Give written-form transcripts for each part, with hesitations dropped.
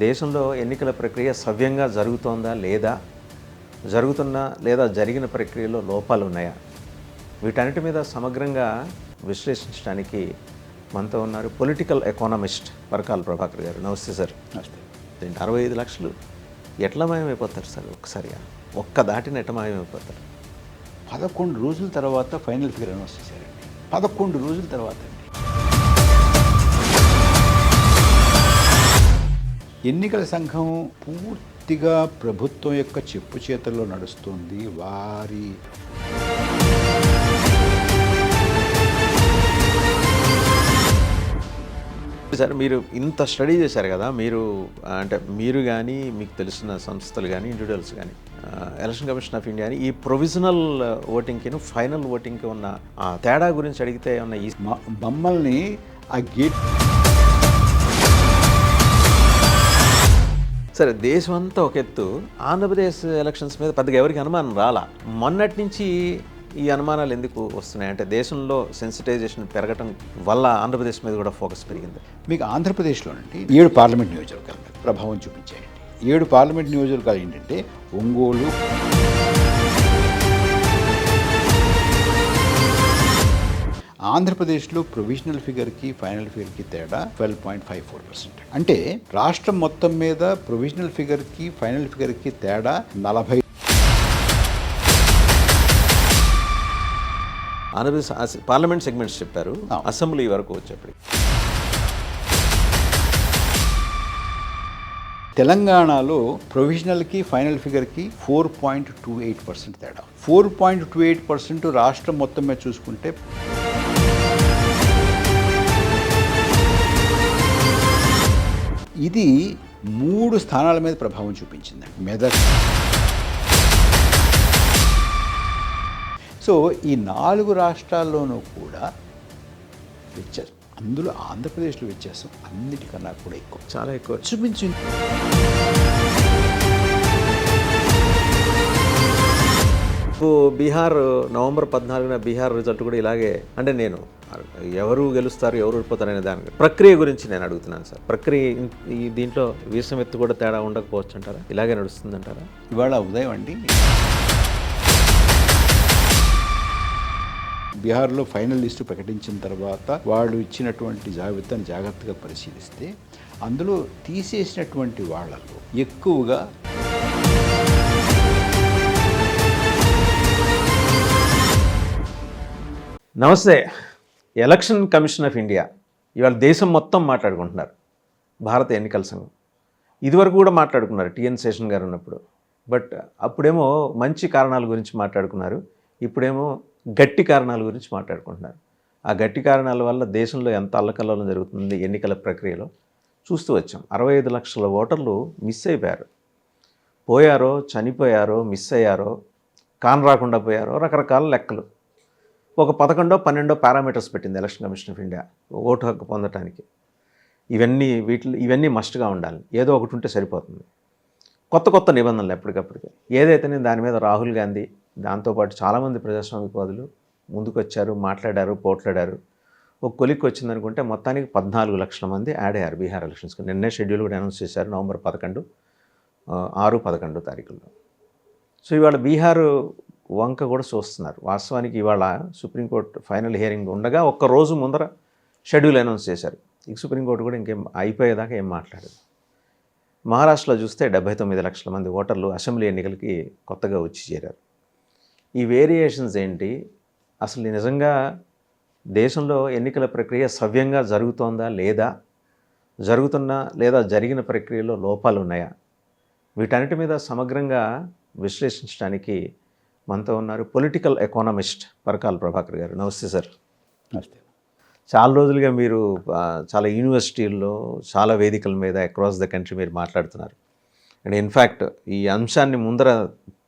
దేశంలో ఎన్నికల ప్రక్రియ సవ్యంగా జరుగుతోందా లేదా, జరుగుతున్నా లేదా జరిగిన ప్రక్రియలో లోపాలు ఉన్నాయా, వీటన్నిటి మీద సమగ్రంగా విశ్లేషించడానికి మనతో ఉన్నారు పొలిటికల్ ఎకానమిస్ట్ పరకాల ప్రభాకర్ గారు. నమస్తే సార్. నమస్తే. 65 లక్షలు ఎట్లా మాయమైపోతారు సార్? ఒక్కసారిగా ఒక్క దాటిన ఎట్లా మాయమైపోతారు? 11 రోజుల తర్వాత ఫైనల్ ఫిగర్ అనౌన్స్ చేశారండి. 11 రోజుల తర్వాత అండి. ఎన్నికల సంఘం పూర్తిగా ప్రభుత్వం యొక్క చెప్పు చేతల్లో నడుస్తుంది. వారి సార్, మీరు ఇంత స్టడీ చేశారు కదా, మీరు కానీ మీకు తెలిసిన సంస్థలు కానీ ఇండివిజువల్స్ కానీ ఎలక్షన్ కమిషన్ ఆఫ్ ఇండియా అని ఈ ప్రొవిజనల్ ఓటింగ్కి ఫైనల్ ఓటింగ్కి ఉన్న ఆ తేడా గురించి అడిగితే ఏమన్నా ఈ మమ్మల్ని ఆ గేట్ సరే, దేశం అంతా ఒక ఎత్తు, ఆంధ్రప్రదేశ్ ఎలక్షన్స్ మీద పెద్దగా ఎవరికి అనుమానం రాలా. మొన్నటి నుంచి ఈ అనుమానాలు ఎందుకు వస్తున్నాయి అంటే, దేశంలో సెన్సిటైజేషన్ పెరగటం వల్ల ఆంధ్రప్రదేశ్ మీద కూడా ఫోకస్ పెరిగింది. మీకు ఆంధ్రప్రదేశ్లోనండి 7 పార్లమెంట్ నియోజకవర్గాల మీద ప్రభావం చూపించాయండి. 7 పార్లమెంట్ నియోజకవర్గాలు ఏంటంటే ఒంగోలు, ఆంధ్రప్రదేశ్లో ప్రొవిజనల్ ఫిగర్కి ఫైనల్ ఫిగర్కి తేడా 12.54%. అంటే రాష్ట్రం మొత్తం మీద ప్రొవిజనల్ ఫిగర్కి ఫైనల్ ఫిగర్కి తేడా 40. ఆంధ్రప్రదేశ్ పార్లమెంట్ సెగ్మెంట్స్ చెప్పారు, అసెంబ్లీ వరకు వచ్చేప్పటికి తెలంగాణలో ప్రొవిజనల్కి ఫైనల్ ఫిగర్కి 4.28% తేడా. 4.28% రాష్ట్రం మొత్తం మీద చూసుకుంటే ఇది 3 స్థానాల మీద ప్రభావం చూపించిందండి. మెదక్. సో ఈ 4 రాష్ట్రాల్లోనూ కూడా వ్యత్యాసం, అందులో ఆంధ్రప్రదేశ్లో వ్యత్యాసం అన్నిటికన్నా కూడా ఎక్కువ, చాలా ఎక్కువ చూపించింది. బీహార్ నవంబర్ 14న బీహార్ రిజల్ట్ కూడా ఇలాగే, అంటే నేను ఎవరు గెలుస్తారు ఎవరు ఓడిపోతారు అనే దాని ప్రక్రియ గురించి నేను అడుగుతున్నాను సార్. ప్రక్రియ ఈ దీంట్లో వీసం ఎత్తు కూడా తేడా ఉండకపోవచ్చు అంటారా? ఇలాగే నడుస్తుందంటారా? ఇవాళ ఉదయం అండి బీహార్లో ఫైనల్ లిస్టు ప్రకటించిన తర్వాత వాళ్ళు ఇచ్చినటువంటి జాబితాను జాగ్రత్తగా పరిశీలిస్తే అందులో తీసేసినటువంటి వాళ్ళలో ఎక్కువగా నమస్తే. ఎలక్షన్ కమిషన్ ఆఫ్ ఇండియా ఇవాళ దేశం మొత్తం మాట్లాడుకుంటున్నారు, భారత ఎన్నికల సంఘం. ఇదివరకు కూడా మాట్లాడుకున్నారు టిఎన్ శేషన్ గారు ఉన్నప్పుడు. బట్ అప్పుడేమో మంచి కారణాల గురించి మాట్లాడుకున్నారు, ఇప్పుడేమో గట్టి కారణాల గురించి మాట్లాడుకుంటున్నారు. ఆ గట్టి కారణాల వల్ల దేశంలో ఎంత అల్లకల్లోలం జరుగుతుంది ఎన్నికల ప్రక్రియలో చూస్తూ వచ్చాం. 65 లక్షల ఓటర్లు మిస్ అయిపోయారు, పోయారో చనిపోయారో మిస్ అయ్యారో కాన్ రాకుండా పోయారో, రకరకాల లెక్కలు. ఒక 11-12 పారామీటర్స్ పెట్టింది election commission of India vote హక్కు పొందటానికి. ఇవన్నీ మస్ట్గా ఉండాలి, ఏదో ఒకటి ఉంటే సరిపోతుంది. కొత్త నిబంధనలు ఎప్పటికప్పటికి. ఏదైతేనే దాని మీద రాహుల్ గాంధీ, దాంతోపాటు చాలామంది ప్రజాస్వామికవాదులు ముందుకు వచ్చారు, మాట్లాడారు, పోట్లాడారు. ఒక కొలిక్కి వచ్చిందనుకుంటే మొత్తానికి 14 లక్షల మంది యాడ్ అయ్యారు బీహార్ ఎలక్షన్స్కి. నిన్నే షెడ్యూల్ కూడా అనౌన్స్ చేశారు, నవంబర్ 11, 6-11 తారీఖుల్లో. సో ఇవాళ బీహార్ వంక కూడా చూస్తున్నారు. వాస్తవానికి ఇవాళ సుప్రీంకోర్టు ఫైనల్ హియరింగ్ ఉండగా ఒక్కరోజు ముందర షెడ్యూల్ అనౌన్స్ చేశారు. ఇక సుప్రీంకోర్టు కూడా ఇంకేం అయిపోయేదాకా ఏం మాట్లాడదు. మహారాష్ట్రలో చూస్తే 79 లక్షల మంది ఓటర్లు అసెంబ్లీ ఎన్నికలకి కొత్తగా వచ్చి చేరారు. ఈ వేరియేషన్స్ ఏంటి? అసలు నిజంగా దేశంలో ఎన్నికల ప్రక్రియ సవ్యంగా జరుగుతోందా లేదా, జరుగుతున్నా లేదా జరిగిన ప్రక్రియలో లోపాలు ఉన్నాయా, వీటన్నిటి మీద సమగ్రంగా విశ్లేషించడానికి మనతో ఉన్నారు పొలిటికల్ ఎకానమిస్ట్ పరకాల ప్రభాకర్ గారు. నమస్తే సార్. నమస్తే. చాలా రోజులుగా మీరు చాలా యూనివర్సిటీల్లో చాలా వేదికల మీద అక్రాస్ ద కంట్రీ మీరు మాట్లాడుతున్నారు. అండ్ ఇన్ఫ్యాక్ట్ ఈ అంశాన్ని ముందర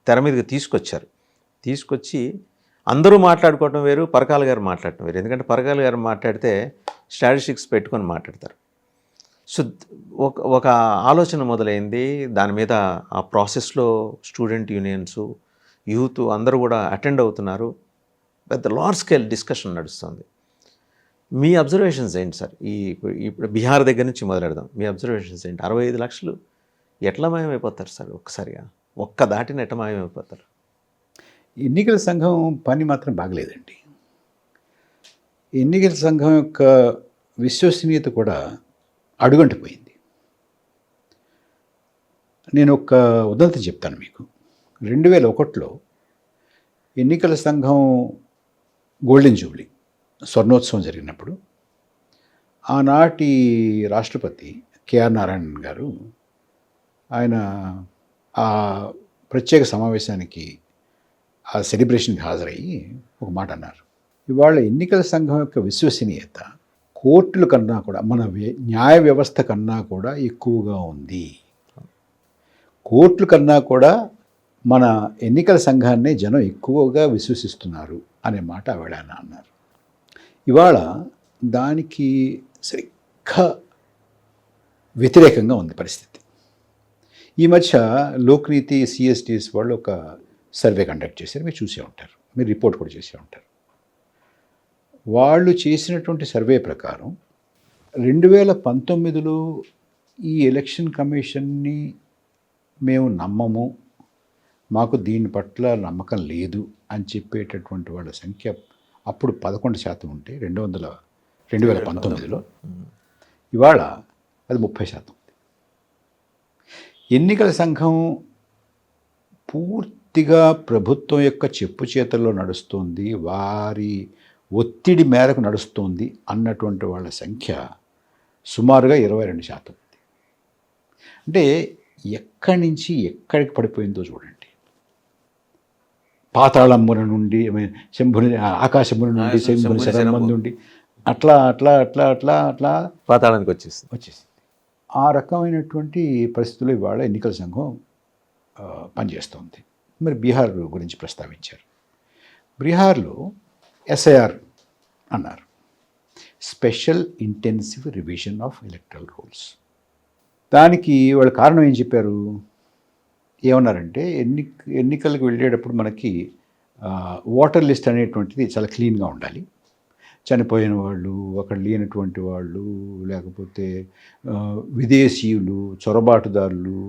తెర మీదకి తీసుకొచ్చి అందరూ మాట్లాడుకోవటం వేరు, పరకాల గారు మాట్లాడటం వేరు. ఎందుకంటే పరకాల గారు మాట్లాడితే స్టాటిస్టిక్స్ పెట్టుకొని మాట్లాడతారు. సో ఒక ఆలోచన మొదలైంది, దాని మీద ఆ ప్రాసెస్లో స్టూడెంట్ యూనియన్స్, యూత్ అందరూ కూడా అటెండ్ అవుతున్నారు. పెద్ద లార్జ్ స్కేల్ డిస్కషన్ నడుస్తుంది. మీ అబ్జర్వేషన్స్ ఏంటి సార్? ఇప్పుడు బీహార్ దగ్గర నుంచి మొదలెడదాం. మీ అబ్జర్వేషన్స్ ఏంటి? 65 లక్షలు ఎట్లా మాయమైపోతారు సార్ ఒక్కసారిగా? ఒక్క దాటిన ఎట్లా మాయమైపోతారు? ఎన్నికల సంఘం పని మాత్రం బాగలేదండి. ఎన్నికల సంఘం యొక్క విశ్వసనీయత కూడా అడుగంటిపోయింది. నేను ఒక ఉదంతం చెప్తాను మీకు. 2001లో ఎన్నికల సంఘం గోల్డెన్ జూబ్లీ స్వర్ణోత్సవం జరిగినప్పుడు ఆనాటి రాష్ట్రపతి కేఆర్ నారాయణన్ గారు ఆయన ఆ ప్రత్యేక సమావేశానికి ఆ సెలబ్రేషన్కి హాజరయ్యి ఒక మాట అన్నారు. ఇవాళ ఎన్నికల సంఘం యొక్క విశ్వసనీయత కోర్టుల కన్నా కూడా మన న్యాయ వ్యవస్థ కన్నా కూడా ఎక్కువగా ఉంది. కోర్టుల కన్నా కూడా మన ఎన్నికల సంఘాన్నే జనం ఎక్కువగా విశ్వసిస్తున్నారు అనే మాట ఆవిడ అన్నారు. ఇవాళ దానికి సరిగ్గా వ్యతిరేకంగా ఉంది పరిస్థితి. ఈ మధ్య లోక్నీతి సిఎస్టీఎస్ వాళ్ళు ఒక సర్వే కండక్ట్ చేశారు. మీరు చూసే ఉంటారు, మీరు రిపోర్ట్ కూడా చేసే ఉంటారు. వాళ్ళు చేసినటువంటి సర్వే ప్రకారం 2019లో ఈ ఎలక్షన్ కమిషన్ని మేము నమ్మము, మాకు దీని పట్ల నమ్మకం లేదు అని చెప్పేటటువంటి వాళ్ళ సంఖ్య అప్పుడు 11% ఉంటే 2019లో ఇవాళ అది 30%. ఎన్నికల సంఘం పూర్తిగా ప్రభుత్వం యొక్క చెప్పు చేతల్లో నడుస్తోంది, వారి ఒత్తిడి మేరకు నడుస్తోంది అన్నటువంటి వాళ్ళ సంఖ్య సుమారుగా 22% ఉంది. అంటే ఎక్కడి నుంచి ఎక్కడికి పడిపోయిందో చూడండి. పాతాళమ్మున నుండి శంభుని ఆకాశమున నుండి శంభుని శరమంది నుండి అట్లా అట్లా అట్లా అట్లా అట్లా పాతాళానికి వచ్చేసింది. ఆ రకమైనటువంటి పరిస్థితుల్లో ఇవాళ ఎన్నికల సంఘం పనిచేస్తుంది. మరి బీహార్ గురించి ప్రస్తావించారు. బీహార్లో ఎస్ఐఆర్ అన్నారు, special intensive revision of electoral rules. దానికి వాళ్ళ కారణం ఏం చెప్పారు? ఏమన్నారంటే ఎన్నికలకు వెళ్ళేటప్పుడు మనకి ఓటర్ లిస్ట్ అనేటువంటిది చాలా క్లీన్గా ఉండాలి. చనిపోయిన వాళ్ళు, అక్కడ లేనటువంటి వాళ్ళు, లేకపోతే విదేశీయులు, చొరబాటుదారులు,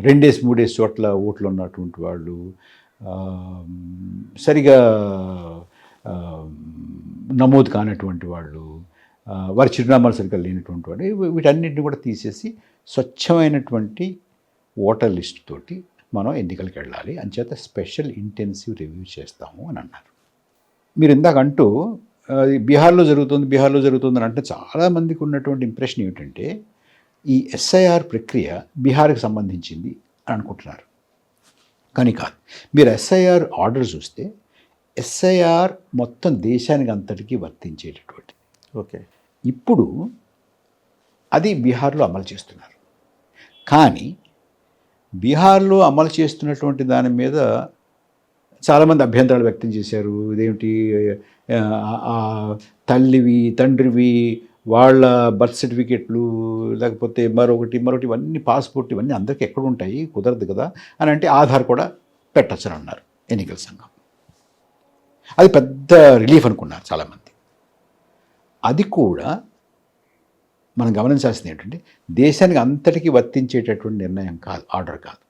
2-3 చోట్ల ఓట్లు ఉన్నటువంటి వాళ్ళు, సరిగా నమోదు కానటువంటి వాళ్ళు, వారి చిరునామాలు సరిగ్గా లేనటువంటి వాళ్ళు, వీటన్నిటిని కూడా తీసేసి స్వచ్ఛమైనటువంటి ఓటర్ లిస్ట్ తోటి మనం ఎన్నికలకు వెళ్ళాలి, అంచేత స్పెషల్ ఇంటెన్సివ్ రివ్యూ చేస్తాము అని అన్నారు. మీరు ఇందాక అంటూ బీహార్లో జరుగుతుంది అని అంటే చాలామందికి ఉన్నటువంటి ఇంప్రెషన్ ఏమిటంటే ఈ ఎస్ఐఆర్ ప్రక్రియ బీహార్కి సంబంధించింది అని అనుకుంటున్నారు. కానీ కాదు. మీరు ఎస్ఐఆర్ ఆర్డర్ చూస్తే ఎస్ఐఆర్ మొత్తం దేశానికి అంతటికీ వర్తించేటటువంటి. ఓకే. ఇప్పుడు అది బీహార్లో అమలు చేస్తున్నారు. కానీ బీహార్లో అమలు చేస్తున్నటువంటి దాని మీద చాలామంది అభ్యంతరాలు వ్యక్తం చేశారు. ఇదేమిటి, తల్లివి తండ్రివి వాళ్ళ బర్త్ సర్టిఫికెట్లు, లేకపోతే మరొకటి ఇవన్నీ పాస్పోర్ట్ ఇవన్నీ అందరికీ ఎక్కడ ఉంటాయి, కుదరదు కదా అని అంటే ఆధార్ కూడా పెట్టచ్చని అన్నారు ఎన్నికల సంఘం. అది పెద్ద రిలీఫ్ అనుకున్నారు చాలామంది. అది కూడా మనం గమనించాల్సింది ఏంటంటే దేశానికి అంతటికీ వర్తించేటటువంటి నిర్ణయం కాదు, ఆర్డర్ కాదు,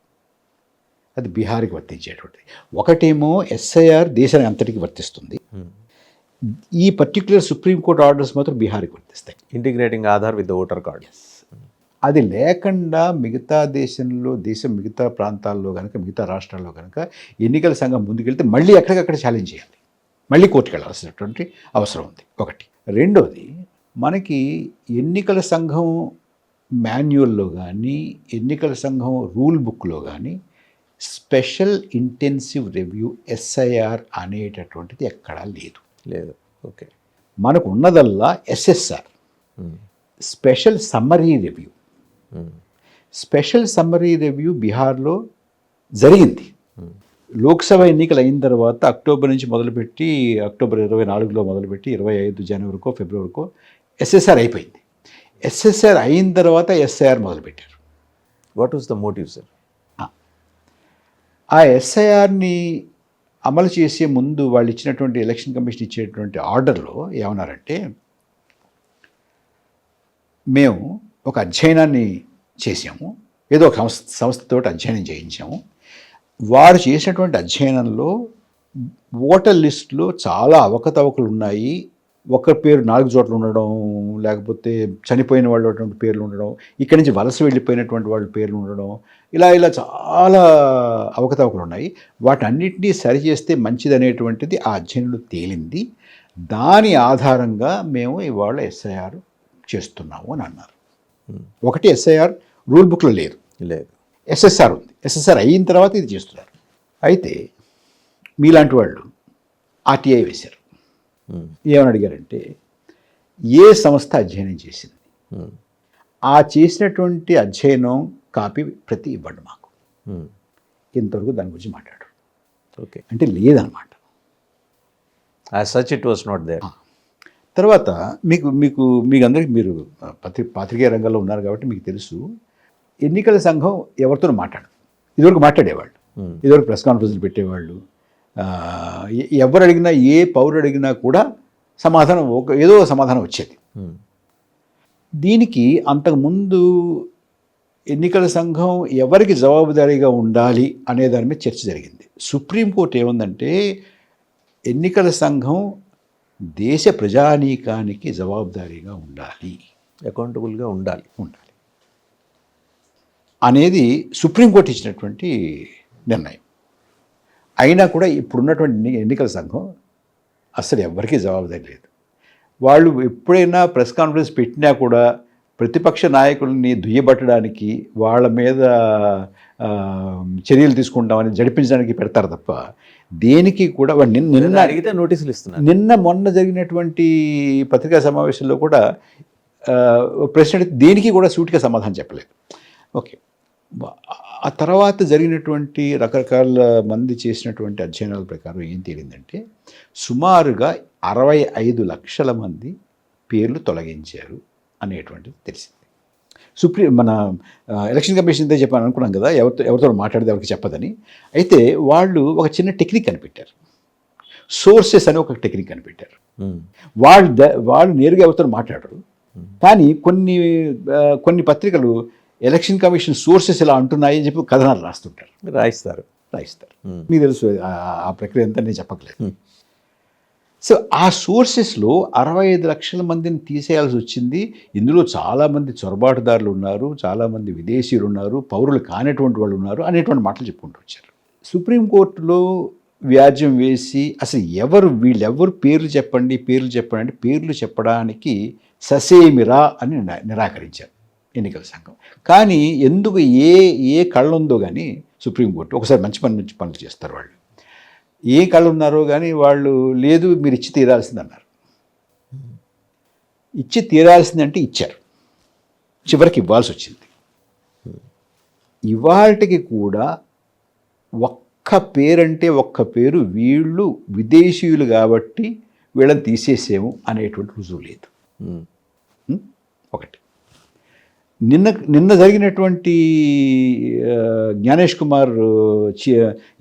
అది బీహార్కి వర్తించేటువంటిది. ఒకటేమో ఎస్ఐఆర్ దేశానికి అంతటికి వర్తిస్తుంది, ఈ పర్టిక్యులర్ సుప్రీంకోర్టు ఆర్డర్స్ మాత్రం బీహార్కి వర్తిస్తాయి. Integrating Aadhaar with voter card. అది లేకుండా దేశం మిగతా ప్రాంతాల్లో కనుక, మిగతా రాష్ట్రాల్లో కనుక ఎన్నికల సంఘం ముందుకెళ్తే మళ్ళీ ఎక్కడికక్కడ ఛాలెంజ్ చేయాలి, మళ్ళీ కోర్టుకు వెళ్ళాల్సినటువంటి అవసరం ఉంది ఒకటి. రెండోది, మనకి ఎన్నికల సంఘం మాన్యువల్లో కానీ, ఎన్నికల సంఘం రూల్ బుక్లో కానీ స్పెషల్ ఇంటెన్సివ్ రివ్యూ ఎస్ఐఆర్ అనేటటువంటిది ఎక్కడా లేదు. ఓకే. మనకు ఉన్నదల్లా SSR, special summary review. Special summary review బీహార్లో జరిగింది. లోక్సభ ఎన్నికలు అయిన తర్వాత అక్టోబర్ నుంచి మొదలుపెట్టి, అక్టోబర్ 24లో మొదలుపెట్టి 25 జనవరికో ఫిబ్రవరికో ఎస్ఎస్ఆర్ అయిపోయింది. ఎస్ఎస్ఆర్ అయిన తర్వాత ఎస్ఐఆర్ మొదలుపెట్టారు. What was the motive sir? ఆ ఎస్ఐఆర్ని అమలు చేసే ముందు వాళ్ళు ఇచ్చినటువంటి ఎలక్షన్ కమిషన్ ఇచ్చేటువంటి ఆర్డర్లో ఏమన్నారంటే, మేము ఒక అధ్యయనాన్ని చేసాము, ఏదో ఒక సంస్థతో అధ్యయనం చేయించాము. వారు చేసినటువంటి అధ్యయనంలో ఓటర్ లిస్టులో చాలా అవకతవకలు ఉన్నాయి. ఒక పేరు 4 చోట్ల ఉండడం, లేకపోతే చనిపోయిన వాళ్ళు అటువంటి పేర్లు ఉండడం, ఇక్కడి నుంచి వలస వెళ్ళిపోయినటువంటి వాళ్ళ పేర్లు ఉండడం, ఇలా చాలా అవకతవకలు ఉన్నాయి. వాటన్నిటినీ సరిచేస్తే మంచిదనేటువంటిది ఆ అధ్యయనంలో తేలింది. దాని ఆధారంగా మేము ఇవాళ ఎస్ఐఆర్ చేస్తున్నాము అని అన్నారు. ఒకటి ఎస్ఐఆర్ రూల్ బుక్లో లేదు, ఎస్ఎస్ఆర్ ఉంది. ఎస్ఎస్ఆర్ అయిన తర్వాత ఇది చేస్తున్నారు. అయితే మీలాంటి వాళ్ళు ఆర్టీఐ వేశారు. ఏమని అడిగారంటే, ఏ సంస్థ అధ్యయనం చేసింది, ఆ చేసినటువంటి అధ్యయనం కాపీ ప్రతి ఇవ్వండి మాకు. ఇంతవరకు దాని గురించి మాట్లాడరు. ఓకే, అంటే లేదనమాట. As such it was not there. తర్వాత మీకు అందరికీ, మీరు పాత్రికేయ రంగంలో ఉన్నారు కాబట్టి మీకు తెలుసు, ఎన్నికల సంఘం ఎవరితో మాట్లాడదు. ఇదివరకు మాట్లాడేవాళ్ళు, ఇదివరకు ప్రెస్ కాన్ఫరెన్స్లు పెట్టేవాళ్ళు. ఎవరు అడిగినా, ఏ పౌరుడు అడిగినా కూడా సమాధానం ఏదో సమాధానం వచ్చేది. దీనికి అంతకుముందు ఎన్నికల సంఘం ఎవరికి జవాబుదారీగా ఉండాలి అనే దాని మీద చర్చ జరిగింది. సుప్రీంకోర్టు ఏముందంటే, ఎన్నికల సంఘం దేశ ప్రజానీకానికి జవాబుదారీగా ఉండాలి, అకౌంటబుల్గా ఉండాలి అనేది సుప్రీంకోర్టు ఇచ్చినటువంటి నిర్ణయం. అయినా కూడా ఇప్పుడున్నటువంటి ఎన్నికల సంఘం అసలు ఎవరికీ జవాబుదారీ లేదు. వాళ్ళు ఎప్పుడైనా ప్రెస్ కాన్ఫరెన్స్ పెట్టినా కూడా ప్రతిపక్ష నాయకుల్ని దుయ్యబట్టడానికి, వాళ్ళ మీద చర్యలు తీసుకుంటామని జడిపించడానికి పెడతారు తప్ప దేనికి కూడా నిన్న అడిగితే నోటీసులు ఇస్తున్నారు. నిన్న మొన్న జరిగినటువంటి పత్రికా సమావేశంలో కూడా ప్రెసిడెంట్ దేనికి కూడా సూటిగా సమాధానం చెప్పలేదు. ఓకే, ఆ తర్వాత జరిగినటువంటి రకరకాల మంది చేసినటువంటి అధ్యయనాల ప్రకారం ఏం తేలిందంటే, సుమారుగా 65 లక్షల మంది పేర్లు తొలగించారు అనేటువంటిది తెలిసింది. మన ఎలక్షన్ కమిషన్ ఇంతే చెప్పాను అనుకున్నాం కదా, ఎవరితో మాట్లాడితే ఎవరికి చెప్పదని. అయితే వాళ్ళు ఒక చిన్న టెక్నిక్ కనిపెట్టారు, సోర్సెస్ అని ఒక టెక్నిక్ కనిపెట్టారు. వాళ్ళు నేరుగా ఎవరితో మాట్లాడరు, కానీ కొన్ని పత్రికలు ఎలక్షన్ కమిషన్ సోర్సెస్ ఇలా అంటున్నాయి అని చెప్పి కథనాలు రాయిస్తారు. మీకు తెలుసు ఆ ప్రక్రియ ఎంత, నేను చెప్పట్లేదు. సో ఆ సోర్సెస్లో 65 లక్షల మందిని తీసేయాల్సి వచ్చింది. ఇందులో చాలామంది చొరబాటుదారులు ఉన్నారు, చాలామంది విదేశీయులు ఉన్నారు, పౌరులు కానటువంటి వాళ్ళు ఉన్నారు అనేటువంటి మాటలు చెప్పుకుంటూ వచ్చారు. సుప్రీంకోర్టులో వ్యాజ్యం వేసి అసలు వీళ్ళెవరు పేర్లు చెప్పండి అంటే పేర్లు చెప్పడానికి ససేమిరా అని నిరాకరించారు ఎన్నికల సంఘం. కానీ ఎందుకు ఏ కళ్ళుందో కానీ సుప్రీంకోర్టు ఒకసారి మంచి పనులు చేస్తారు. వాళ్ళు ఏ కళ్ళు ఉన్నారో కానీ వాళ్ళు లేదు, మీరు ఇచ్చి తీరాల్సింది అన్నారు. ఇచ్చి తీరాల్సిందంటే ఇచ్చారు, చివరికి ఇవ్వాల్సి వచ్చింది. ఇవాళకి కూడా ఒక్క పేరు వీళ్ళు విదేశీయులు కాబట్టి వీళ్ళని తీసేసేము అనేటువంటి రుజువు లేదు. ఒకటి, నిన్న జరిగినటువంటి జ్ఞానేష్ కుమార్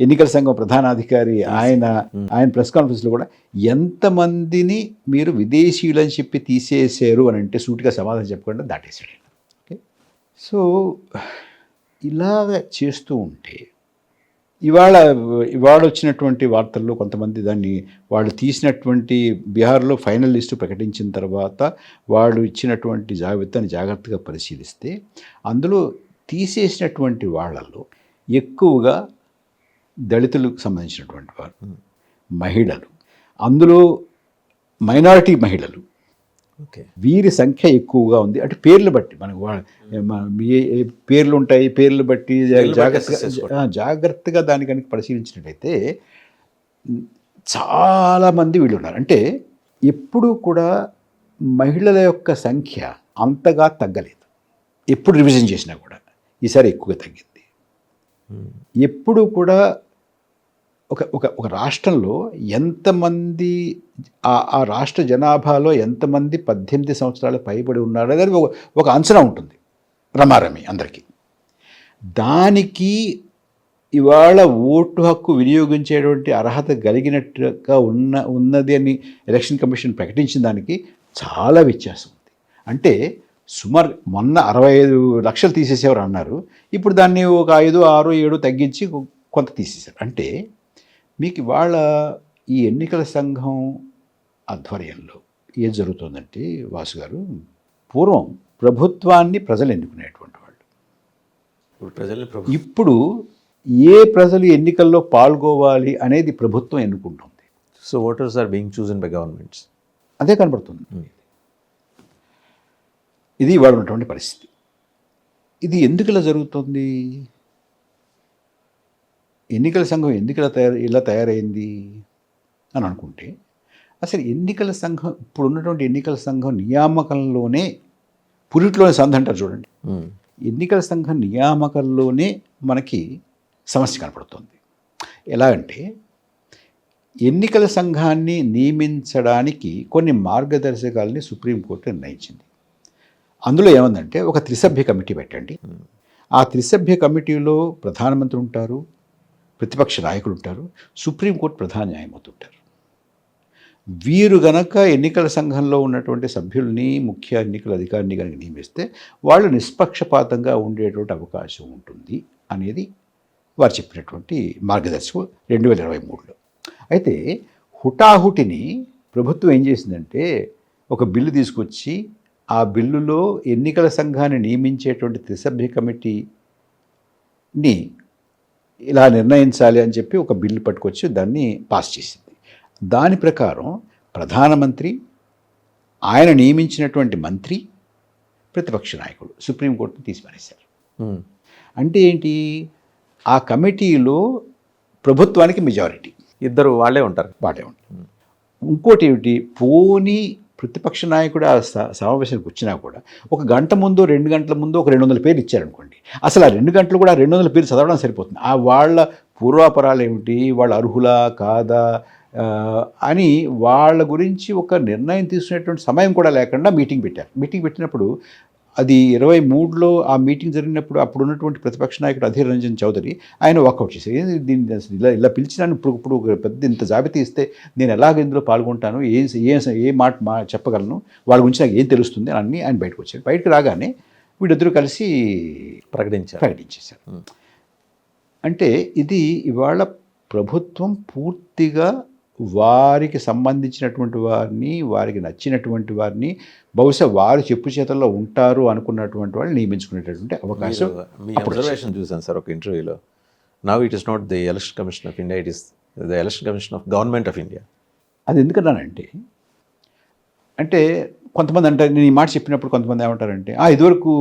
ఎన్నికల సంఘం ప్రధానాధికారి ఆయన ప్రెస్ కాన్ఫరెన్స్లో కూడా ఎంతమందిని మీరు విదేశీయులని చెప్పి తీసేసారు అని అంటే సూటిగా సమాధానం చెప్పకుండా దాటేసాడు. ఓకే, సో ఇలాగ చేస్తూ ఉంటే ఇవాళ వచ్చినటువంటి వార్తల్లో కొంతమంది దాన్ని వాళ్ళు తీసినటువంటి బీహార్లో ఫైనల్ లిస్టు ప్రకటించిన తర్వాత వాళ్ళు ఇచ్చినటువంటి జాబితాని జాగ్రత్తగా పరిశీలిస్తే అందులో తీసేసినటువంటి వాళ్ళల్లో ఎక్కువగా దళితులకు సంబంధించినటువంటి వారు, మహిళలు, అందులో మైనారిటీ మహిళలు, వీరి సంఖ్య ఎక్కువగా ఉంది. అంటే పేర్లు బట్టి మనకు పేర్లు ఉంటాయి, పేర్లు బట్టి జాగ్రత్తగా దాని కనుక పరిశీలించినట్టయితే చాలామంది వీళ్ళు ఉన్నారు. అంటే ఎప్పుడూ కూడా మహిళల యొక్క సంఖ్య అంతగా తగ్గలేదు. ఎప్పుడు రివిజన్ చేసినా కూడా ఈసారి ఎక్కువగా తగ్గింది. ఎప్పుడు కూడా ఒక రాష్ట్రంలో ఎంతమంది, ఆ రాష్ట్ర జనాభాలో ఎంతమంది 18 సంవత్సరాలు పైబడి ఉన్నారు అనేది ఒక అంచనా ఉంటుంది రమారమి అందరికీ. దానికి ఇవాళ ఓటు హక్కు వినియోగించేటువంటి అర్హత కలిగినట్టుగా ఉన్నది అని ఎలక్షన్ కమిషన్ ప్రకటించిన దానికి చాలా వ్యత్యాసం ఉంది. అంటే సుమారు మొన్న 65 లక్షలు తీసేసేవారు అన్నారు, ఇప్పుడు దాన్ని ఒక 5, 6, 7 తగ్గించి కొంత తీసేశారు. అంటే మీకు ఇవాళ ఈ ఎన్నికల సంఘం ఆధ్వర్యంలో ఏం జరుగుతుందంటే వాసు గారు, పూర్వం ప్రభుత్వాన్ని ప్రజలు ఎన్నుకునేటువంటి వాళ్ళు, ఇప్పుడు ఏ ప్రజలు ఎన్నికల్లో పాల్గొవాలి అనేది ప్రభుత్వం ఎన్నుకుంటుంది. So voters are being chosen by governments. అదే కనబడుతుంది. ఇది ఇవాళ ఉన్నటువంటి పరిస్థితి. ఇది ఎందుకు ఇలా జరుగుతుంది? ఎన్నికల సంఘం ఎందుకు ఇలా తయారైంది అని అనుకుంటే, అసలు ఎన్నికల సంఘం ఇప్పుడు ఉన్నటువంటి ఎన్నికల సంఘం నియామకంలోనే పురిట్లోనే సంధి అంటారు చూడండి. ఎన్నికల సంఘం నియామకంలోనే మనకి సమస్య కనపడుతుంది. ఎలా అంటే ఎన్నికల సంఘాన్ని నియమించడానికి కొన్ని మార్గదర్శకాలని సుప్రీంకోర్టు నిర్ణయించింది. అందులో ఏముందంటే ఒక త్రిసభ్య కమిటీ పెట్టండి. ఆ త్రిసభ్య కమిటీలో ప్రధానమంత్రి ఉంటారు, ప్రతిపక్ష నాయకులు ఉంటారు, సుప్రీంకోర్టు ప్రధాన న్యాయమూర్తి ఉంటారు. వీరు గనక ఎన్నికల సంఘంలో ఉన్నటువంటి సభ్యుల్ని, ముఖ్య ఎన్నికల అధికారిని కనుక నియమిస్తే వాళ్ళు నిష్పక్షపాతంగా ఉండేటువంటి అవకాశం ఉంటుంది అనేది వారు చెప్పినటువంటి మార్గదర్శకం 2023లో. అయితే హుటాహుటిని ప్రభుత్వం ఏం చేసిందంటే ఒక బిల్లు తీసుకొచ్చి ఆ బిల్లులో ఎన్నికల సంఘాన్ని నియమించేటువంటి త్రిసభ్య కమిటీని ఇలా నిర్ణయించాలి అని చెప్పి ఒక బిల్లు పట్టుకొచ్చి దాన్ని పాస్ చేసింది. దాని ప్రకారం ప్రధానమంత్రి, ఆయన నియమించినటువంటి మంత్రి, ప్రతిపక్ష నాయకుడు సుప్రీంకోర్టును తీసిపారేశారు. అంటే ఏంటి? ఆ కమిటీలో ప్రభుత్వానికి మెజారిటీ, ఇద్దరు వాళ్ళే ఉంటారు. ఇంకోటి ఏమిటి, పోనీ ప్రతిపక్ష నాయకుడు ఆ సమావేశానికి వచ్చినా కూడా ఒక గంట ముందు, 2 గంటల ముందు ఒక 200 పేర్లు ఇచ్చారనుకోండి, అసలు ఆ 2 గంటలు కూడా 200 పేర్లు చదవడం సరిపోతుంది. ఆ వాళ్ళ పూర్వాపరాలు ఏమిటి, వాళ్ళ అర్హులా కాదా అని వాళ్ళ గురించి ఒక నిర్ణయం తీసుకునేటువంటి సమయం కూడా లేకుండా మీటింగ్ పెట్టారు. మీటింగ్ పెట్టినప్పుడు అది 23లో ఆ మీటింగ్ జరిగినప్పుడు అప్పుడు ఉన్నటువంటి ప్రతిపక్ష నాయకుడు అధీర్ రంజన్ చౌదరి ఆయన వాకౌట్ చేశారు. దీన్ని అసలు ఇలా పిలిచినాను, ఇప్పుడు పెద్ద ఇంత జాబితా ఇస్తే నేను ఎలాగ ఇందులో పాల్గొంటాను, ఏ మాట చెప్పగలను, వాళ్ళ గురించి నాకు ఏం తెలుస్తుంది అని ఆయన బయటకు వచ్చారు. బయటకు రాగానే వీళ్ళిద్దరూ కలిసి ప్రకటించేశారు. అంటే ఇది ఇవాళ ప్రభుత్వం పూర్తిగా వారికి సంబంధించినటువంటి వారిని, వారికి నచ్చినటువంటి వారిని, బహుశా వారు చెప్పు చేతల్లో ఉంటారు అనుకున్నటువంటి వాళ్ళు నియమించుకునేటటువంటి అవకాశం. మీ అబ్జర్వేషన్ చూసాను సార్ ఒక ఇంటర్వ్యూలో. Now it is not the election commission of India, it is the election commission of government of India. అది ఎందుకన్నానంటే, అంటే కొంతమంది అంటారు, నేను ఈ మాట చెప్పినప్పుడు కొంతమంది ఏమంటారంటే, ఇదివరకు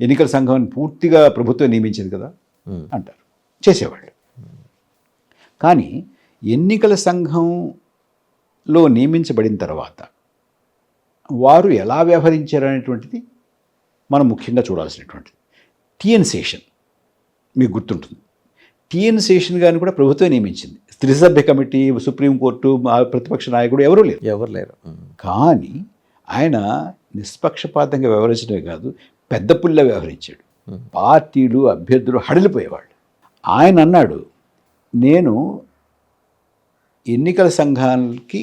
ఎన్నికల సంఘాన్ని పూర్తిగా ప్రభుత్వం నియమించేది కదా అంటారు, చేసేవాళ్ళు. కానీ ఎన్నికల సంఘంలో నియమించబడిన తర్వాత వారు ఎలా వ్యవహరించారు అనేటువంటిది మనం ముఖ్యంగా చూడాల్సినటువంటిది. టిఎన్ శేషన్ మీకు గుర్తుంటుంది. టిఎన్ శేషన్ గారిని కూడా ప్రభుత్వం నియమించింది. త్రిసభ్య కమిటీ, సుప్రీంకోర్టు, ప్రతిపక్ష నాయకుడు ఎవరు లేరు. కానీ ఆయన నిష్పక్షపాతంగా వ్యవహరించడమే కాదు, పెద్ద పుల్ల వ్యవహరించాడు. పార్టీలు, అభ్యర్థులు హడలిపోయేవాళ్ళు. ఆయన అన్నాడు, నేను ఎన్నికల సంఘానికి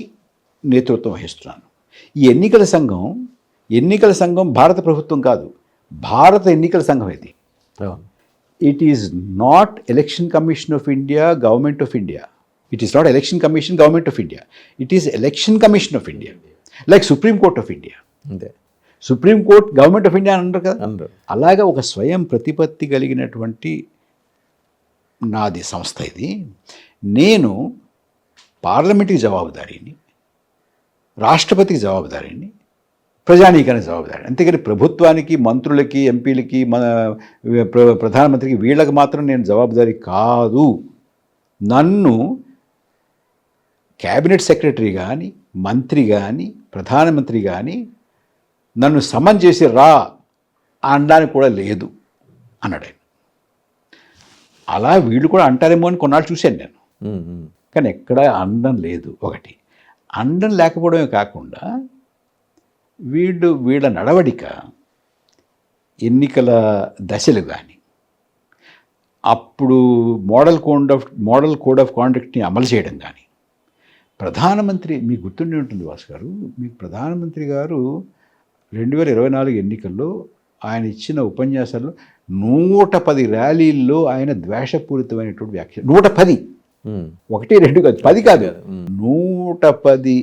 నేతృత్వం వహిస్తున్నాను. ఈ ఎన్నికల సంఘం భారత ప్రభుత్వం కాదు, భారత ఎన్నికల సంఘం ఇది. It is not election commission of India, government of India. It is not election commission, government of India. It is election commission of India, like Supreme Court of India. Supreme court government of India అని అంటారు కదా. అలాగా ఒక స్వయం ప్రతిపత్తి కలిగినటువంటి నాది సంస్థ ఇది. నేను పార్లమెంట్కి జవాబుదారీని, రాష్ట్రపతికి జవాబుదారీని, ప్రజానీకానికి జవాబుదారి. అంతేగాని ప్రభుత్వానికి, మంత్రులకి, ఎంపీలకి, మన ప్రధానమంత్రికి వీళ్ళకి మాత్రం నేను జవాబుదారీ కాదు. నన్ను క్యాబినెట్ సెక్రటరీ కానీ, మంత్రి కానీ, ప్రధానమంత్రి కానీ నన్ను సమన్ చేసి రా అనడానికి కూడా లేదు అన్నాడు ఆయన. అలా వీళ్ళు కూడా అంటారేమో అని కొన్నాళ్ళు చూశాను నేను, కానీ ఎక్కడ అనడం లేదు. ఒకటి అనడం లేకపోవడమే కాకుండా వీళ్ళ నడవడిక, ఎన్నికల దశలు కానీ, అప్పుడు మోడల్ కోడ్ ఆఫ్ కాండక్ట్ని అమలు చేయడం కానీ, ప్రధానమంత్రి మీకు గుర్తుండి ఉంటుంది వాసు గారు, మీకు ప్రధానమంత్రి గారు 2024 ఎన్నికల్లో ఆయన ఇచ్చిన ఉపన్యాసాల్లో 110 ర్యాలీల్లో ఆయన ద్వేషపూరితమైనటువంటి వ్యాఖ్యలు. 110, 1, 2 కాదు, 10 కాదు, 110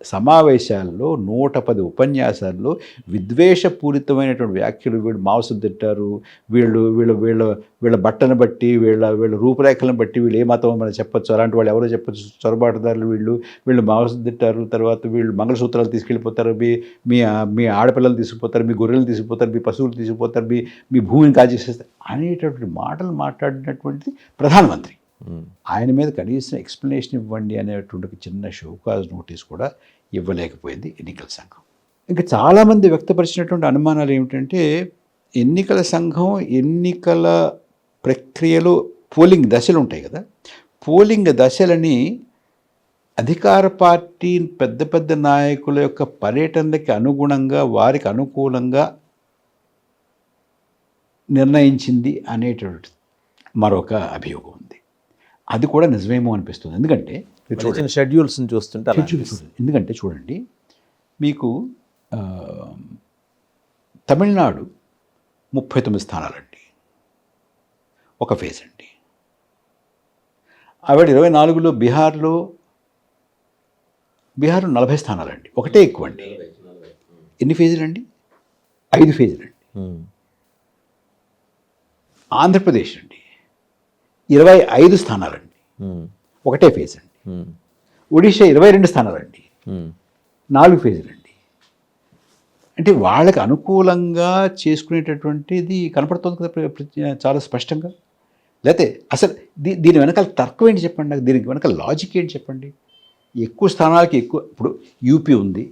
సమావేశాల్లో, 110 ఉపన్యాసాల్లో విద్వేషపూరితమైనటువంటి వ్యాఖ్యలు. వీళ్ళు మాంసం తింటారు, వీళ్ళు వీళ్ళ వీళ్ళ వీళ్ళ బట్టను బట్టి, వీళ్ళ రూపురేఖలను బట్టి వీళ్ళు ఏ మతం మనం చెప్పచ్చు, అలాంటి వాళ్ళు ఎవరో చెప్పచ్చు, చొరబాటుదారులు వీళ్ళు మాంసం తింటారు, తర్వాత వీళ్ళు మంగళసూత్రాలు తీసుకెళ్ళిపోతారు, మీ ఆడపిల్లలు తీసుకుపోతారు, మీ గొర్రెలు తీసుకుపోతారు, మీ పశువులు తీసుకుపోతారు, మీ భూమిని కాజేసేస్తారు అనేటటువంటి మాటలు మాట్లాడినటువంటిది ప్రధానమంత్రి. ఆయన మీద కనీసం ఎక్స్ప్లెనేషన్ ఇవ్వండి అనేటువంటి ఒక చిన్న షోకాజ్ నోటీస్ కూడా ఇవ్వలేకపోయింది ఎన్నికల సంఘం. ఇంకా చాలామంది వ్యక్తపరిచినటువంటి అనుమానాలు ఏమిటంటే, ఎన్నికల సంఘం ఎన్నికల ప్రక్రియలో పోలింగ్ దశలు ఉంటాయి కదా, పోలింగ్ దశలని అధికార పార్టీ పెద్ద పెద్ద నాయకుల యొక్క పర్యటనలకి అనుగుణంగా, వారికి అనుకూలంగా నిర్ణయించింది అనేటువంటి మరొక అభియోగం ఉంది. అది కూడా నిజమేమో అనిపిస్తుంది. ఎందుకంటే షెడ్యూల్స్ని చూస్తుంటే ఎందుకంటే చూడండి, మీకు తమిళనాడు 39 స్థానాలండి, ఒక ఫేజ్ అండి. ఆవిడ 24లో బీహార్లో 40 స్థానాలండి, ఒకటే ఎక్కువ అండి. ఎన్ని ఫేజులండి? 5 ఫేజులండి. ఆంధ్రప్రదేశ్ అండి 25 స్థానాలండి, ఒకటే ఫేజ్ అండి. ఒడిషా 22 స్థానాలండి, 4 ఫేజులండి. అంటే వాళ్ళకి అనుకూలంగా చేసుకునేటటువంటిది కనపడుతుంది కదా చాలా స్పష్టంగా. లేకపోతే అసలు దీని వెనకాల తర్కం ఏంటి చెప్పండి నాకు, దీనికి వెనకాల లాజిక్ ఏంటి చెప్పండి. ఎక్కువ స్థానాలకి ఎక్కువ, ఇప్పుడు యూపీ ఉంది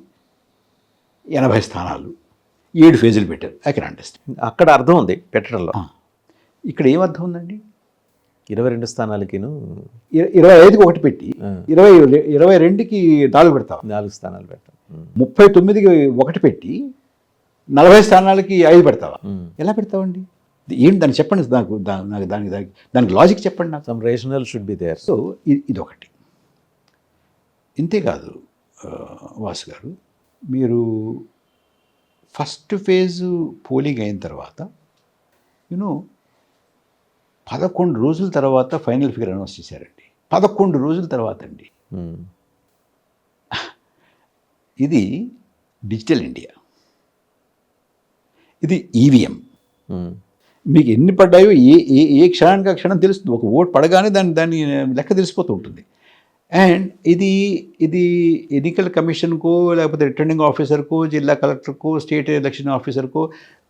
80 స్థానాలు, 7 ఫేజులు పెట్టారు. ఐ కెన్ అండర్స్టాండ్, అక్కడ అర్థం ఉంది పెట్టడంలో. ఇక్కడ ఏం అర్థం ఉందండి? 22 స్థానాలకిను 25కి ఒకటి పెట్టి 22కి 4 పెడతాం, 4 స్థానాలు పెట్టాం. 39కి ఒకటి పెట్టి 40 స్థానాలకి 5 పెడతావా? ఎలా పెడతావండి? ఏంటి దాన్ని చెప్పండి నాకు, దానికి లాజిక్ చెప్పండి నాకు. Some rational should be there. So ఇదొకటి. ఇంతేకాదు వాసు గారు, మీరు ఫస్ట్ ఫేజు పోలింగ్ అయిన తర్వాత 11 రోజుల తర్వాత ఫైనల్ ఫిగర్ అనౌన్స్ చేశారండి. 11 రోజుల తర్వాత అండి. ఇది డిజిటల్ ఇండియా, ఇది ఈవీఎం. మీకు ఎన్ని పడ్డాయో ఏ క్షణానికి ఆ క్షణం తెలుస్తుంది. ఒక ఓటు పడగానే దాని లెక్క తెలిసిపోతూ ఉంటుంది. అండ్ ఇది ఎన్నికల కమిషన్కో, లేకపోతే రిటర్నింగ్ ఆఫీసర్కో, జిల్లా కలెక్టర్కో, స్టేట్ ఎలక్షన్ ఆఫీసర్కో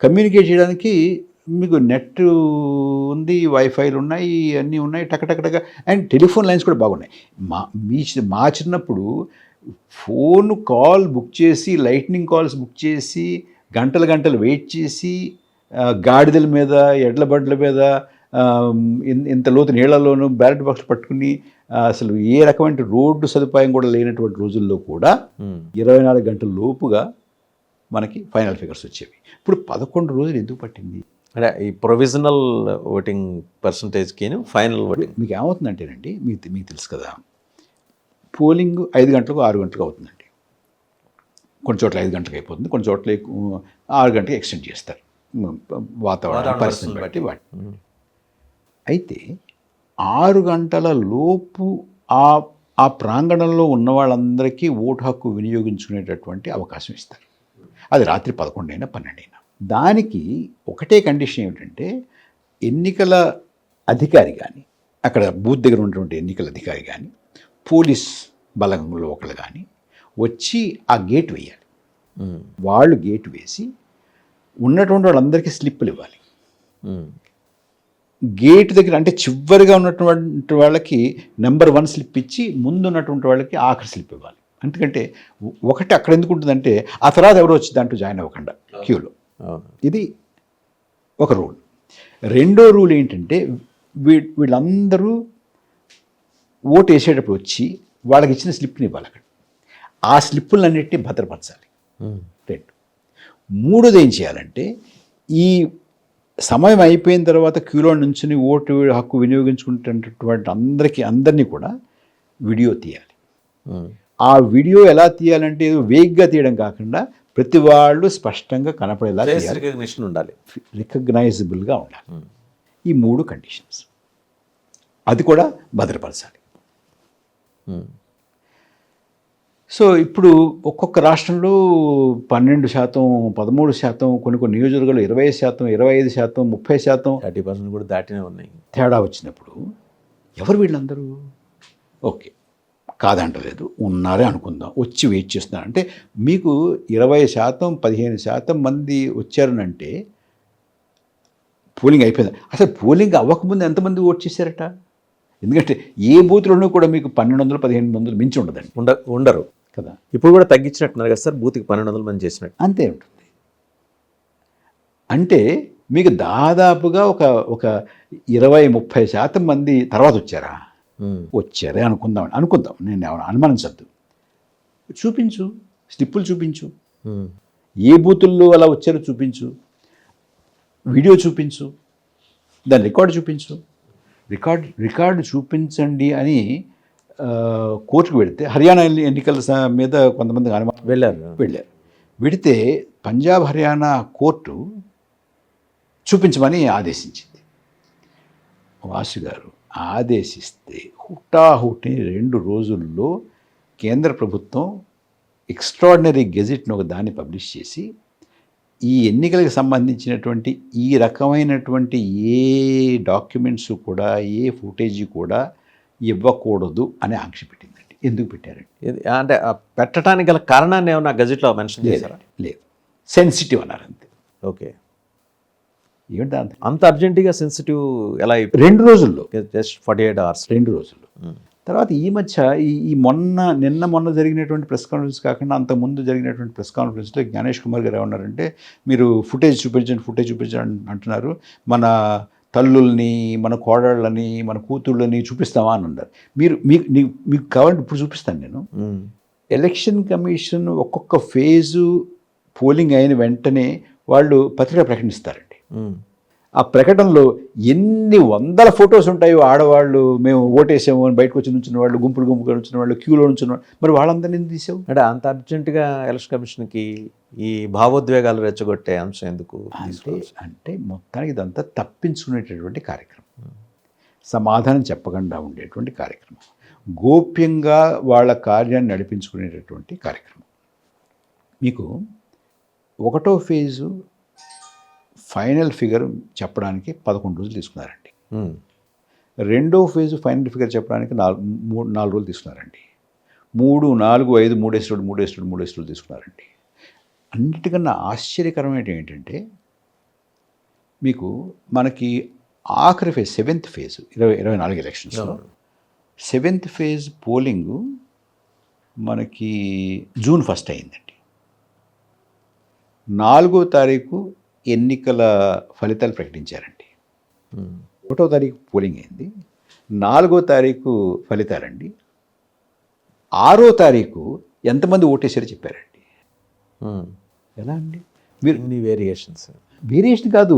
కమ్యూనికేట్ చేయడానికి మీకు నెట్ ఉంది, వైఫైలు ఉన్నాయి, అన్నీ ఉన్నాయి, టకటకటక. అండ్ టెలిఫోన్ లైన్స్ కూడా బాగున్నాయి. మా చిన్నప్పుడు ఫోన్ కాల్ బుక్ చేసి, లైట్నింగ్ కాల్స్ బుక్ చేసి, గంటలు వెయిట్ చేసి, గాడిదల మీద, ఎడ్ల బండ్ల మీద, ఇంత లోతు నీళ్లలోనూ బ్యాలెట్ బాక్స్ పట్టుకుని, అసలు ఏ రకమైన రోడ్డు సదుపాయం కూడా లేనటువంటి రోజుల్లో కూడా 24 గంటల లోపుగా మనకి ఫైనల్ ఫిగర్స్ వచ్చేవి. ఇప్పుడు 11 రోజులు ఎందుకు పట్టింది? అంటే ఈ ప్రొవిజనల్ ఓటింగ్ పర్సంటేజ్కి ఫైనల్ ఓటింగ్ మీకు ఏమవుతుందంటేనండి, మీకు తెలుసు కదా, పోలింగ్ 5 గంటలకు 6 గంటలకు అవుతుందండి. కొన్ని చోట్ల 5 గంటలకు అయిపోతుంది, కొన్ని చోట్ల 6 గంటలకు ఎక్స్టెండ్ చేస్తారు వాతావరణ పరిస్థితిని బట్టి. అయితే 6 గంటల లోపు ఆ ప్రాంగణంలో ఉన్న వాళ్ళందరికీ ఓటు హక్కు వినియోగించుకునేటటువంటి అవకాశం ఇస్తారు. అది రాత్రి 11 అయినా 12 అయినా. దానికి ఒకటే కండిషన్ ఏమిటంటే, ఎన్నికల అధికారి కానీ, అక్కడ బూత్ దగ్గర ఉన్నటువంటి ఎన్నికల అధికారి కానీ, పోలీస్ బలంలో ఒకళ్ళు కానీ వచ్చి ఆ గేట్ వేయాలి. వాళ్ళు గేట్ వేసి ఉన్నటువంటి వాళ్ళందరికీ స్లిప్పులు ఇవ్వాలి. గేట్ దగ్గర అంటే చివరిగా ఉన్నటువంటి వాళ్ళకి నెంబర్ 1 స్లిప్ ఇచ్చి, ముందు ఉన్నటువంటి వాళ్ళకి ఆఖరి స్లిప్ ఇవ్వాలి. ఎందుకంటే ఒకటి అక్కడ ఎందుకు ఉంటుందంటే, ఆ తర్వాత ఎవరు వచ్చి దాంట్లో జాయిన్ అవ్వకుండా క్యూలో. ఇది ఒక రూల్. రెండో రూల్ ఏంటంటే, వీళ్ళందరూ ఓటు వేసేటప్పుడు వచ్చి వాళ్ళకి ఇచ్చిన స్లిప్ని ఇవ్వాలి. అక్కడ ఆ స్లిప్పులన్నింటినీ భద్రపరచాలి. 2. 3 ఏం చేయాలంటే, ఈ సమయం అయిపోయిన తర్వాత క్యూలో నుంచుని ఓటు హక్కు వినియోగించుకుంటున్నటువంటి అందరినీ కూడా వీడియో తీయాలి. ఆ వీడియో ఎలా తీయాలంటే వేగ్గా తీయడం కాకుండా ప్రతి వాళ్ళు స్పష్టంగా కనపడేలా తీయాలి, రికగ్నిషన్ ఉండాలి, రికగ్నైజబుల్గా ఉండాలి. ఈ 3 కండిషన్స్ అది కూడా భద్రపరచాలి. సో ఇప్పుడు ఒక్కొక్క రాష్ట్రంలో 12%, 13%, కొన్ని నియోజకవర్గాలు 20%, 25%, 30%, 30% కూడా దాటినే ఉన్నాయి. తేడా వచ్చినప్పుడు ఎవరు వీళ్ళందరూ? ఓకే, కాదంటలేదు, ఉన్నారే అనుకుందాం, వచ్చి వెయిట్ చేస్తున్నారు అంటే మీకు 20%, 15% మంది వచ్చారనంటే పోలింగ్ అయిపోయింది. అసలు పోలింగ్ అవ్వకముందు ఎంతమంది ఓట్ చేశారట? ఎందుకంటే ఏ బూత్లోనూ కూడా మీకు 1200, 1500 మించి ఉండదండి, ఉండరు కదా. ఇప్పుడు కూడా తగ్గించినట్టున్నారు కదా సార్, బూత్కి 1200 మంది చేసినట్టు. అంతే ఉంటుంది. అంటే మీకు దాదాపుగా ఒక 20-30% మంది తర్వాత వచ్చారా? వచ్చారే అనుకుందాం, నేను అనుమానించద్దు. చూపించు, స్లిప్పులు చూపించు, ఏ బూతుల్లో అలా వచ్చారో చూపించు, వీడియో చూపించు, దాని రికార్డు చూపించు. రికార్డు చూపించండి అని కోర్టుకు వెళితే హర్యానా ఎన్నికల మీద కొంతమంది అనుమానం వెళ్ళారు. వెళితే పంజాబ్ హర్యానా కోర్టు చూపించమని ఆదేశించింది. వాసు గారు ఆదేశిస్తే హుటాహుటిని 2 రోజుల్లో కేంద్ర ప్రభుత్వం ఎక్స్ట్రాడినరీ గెజిట్ను ఒక దాన్ని పబ్లిష్ చేసి ఈ ఎన్నికలకు సంబంధించినటువంటి ఈ రకమైనటువంటి ఏ డాక్యుమెంట్స్ కూడా, ఏ ఫుటేజీ కూడా ఇవ్వకూడదు అని ఆంక్ష పెట్టిందండి. ఎందుకు పెట్టారండి? అంటే పెట్టడానికి గల కారణాన్ని ఏమన్నా గజెట్లో మెన్షన్ చేశారా? లేదు, సెన్సిటివ్ అన్నారు అంతే. ఓకే, ఏంటంటే అంత అర్జెంటుగా సెన్సిటివ్ ఎలా? 2 రోజుల్లో, జస్ట్ 48 hours, 2 రోజుల్లో. తర్వాత ఈ మధ్య ఈ మొన్న జరిగినటువంటి ప్రెస్ కాన్ఫరెన్స్ కాకుండా అంతకుముందు జరిగినటువంటి ప్రెస్ కాన్ఫరెన్స్లో జ్ఞానేష్ కుమార్ గారు ఏమన్నారంటే, మీరు ఫుటేజ్ చూపించండి అంటున్నారు, మన తల్లుల్ని, మన కోడళ్ళని, మన కూతుళ్ళని చూపిస్తామా అని అన్నారు. మీకు కావాలంటే ఇప్పుడు చూపిస్తాను నేను. ఎలక్షన్ కమిషన్ ఒక్కొక్క ఫేజు పోలింగ్ అయిన వెంటనే వాళ్ళు పత్రిక ప్రకటిస్తారండి. ఆ ప్రకటనలో ఎన్ని వందల ఫొటోస్ ఉంటాయో, ఆడవాళ్ళు మేము ఓటేసాము అని బయటకు వచ్చి నుంచిన వాళ్ళు, గుంపులుగా నుంచిన వాళ్ళు, క్యూలో నుంచిన వాళ్ళు, మరి వాళ్ళందరినీ ఎందుకు తీసావు? అంటే అంత అర్జెంటుగా ఎలక్షన్ కమిషన్కి ఈ భావోద్వేగాలు రెచ్చగొట్టే అంశం ఎందుకు? అంటే మొత్తానికి ఇదంతా తప్పించుకునేటటువంటి కార్యక్రమం, సమాధానం చెప్పకుండా ఉండేటువంటి కార్యక్రమం, గోప్యంగా వాళ్ళ కార్యాన్ని నడిపించుకునేటటువంటి కార్యక్రమం. మీకు 1వ ఫేజు ఫైనల్ ఫిగర్ చెప్పడానికి 11 రోజులు తీసుకున్నారండి. 2వ ఫేజు ఫైనల్ ఫిగర్ చెప్పడానికి 4 రోజులు తీసుకున్నారండి. 3, 4, 5, 3 రోజులు తీసుకున్నారండి. అన్నిటికన్నా ఆశ్చర్యకరమైన ఏంటంటే, మీకు మనకి ఆఖరి ఫేజ్ 7th ఫేజ్ 2024 ఎలక్షన్స్లో 7th ఫేజ్ పోలింగు మనకి June 1 అయిందండి. 4వ తారీఖు ఎన్నికల ఫలితాలు ప్రకటించారండి. 1వ తారీఖు పోలింగ్ అయింది, 4వ తారీఖు ఫలితాలండి, 6వ తారీఖు ఎంతమంది ఓటేసారో చెప్పారండి. ఎలా అండి? మీరు వేరియేషన్ కాదు,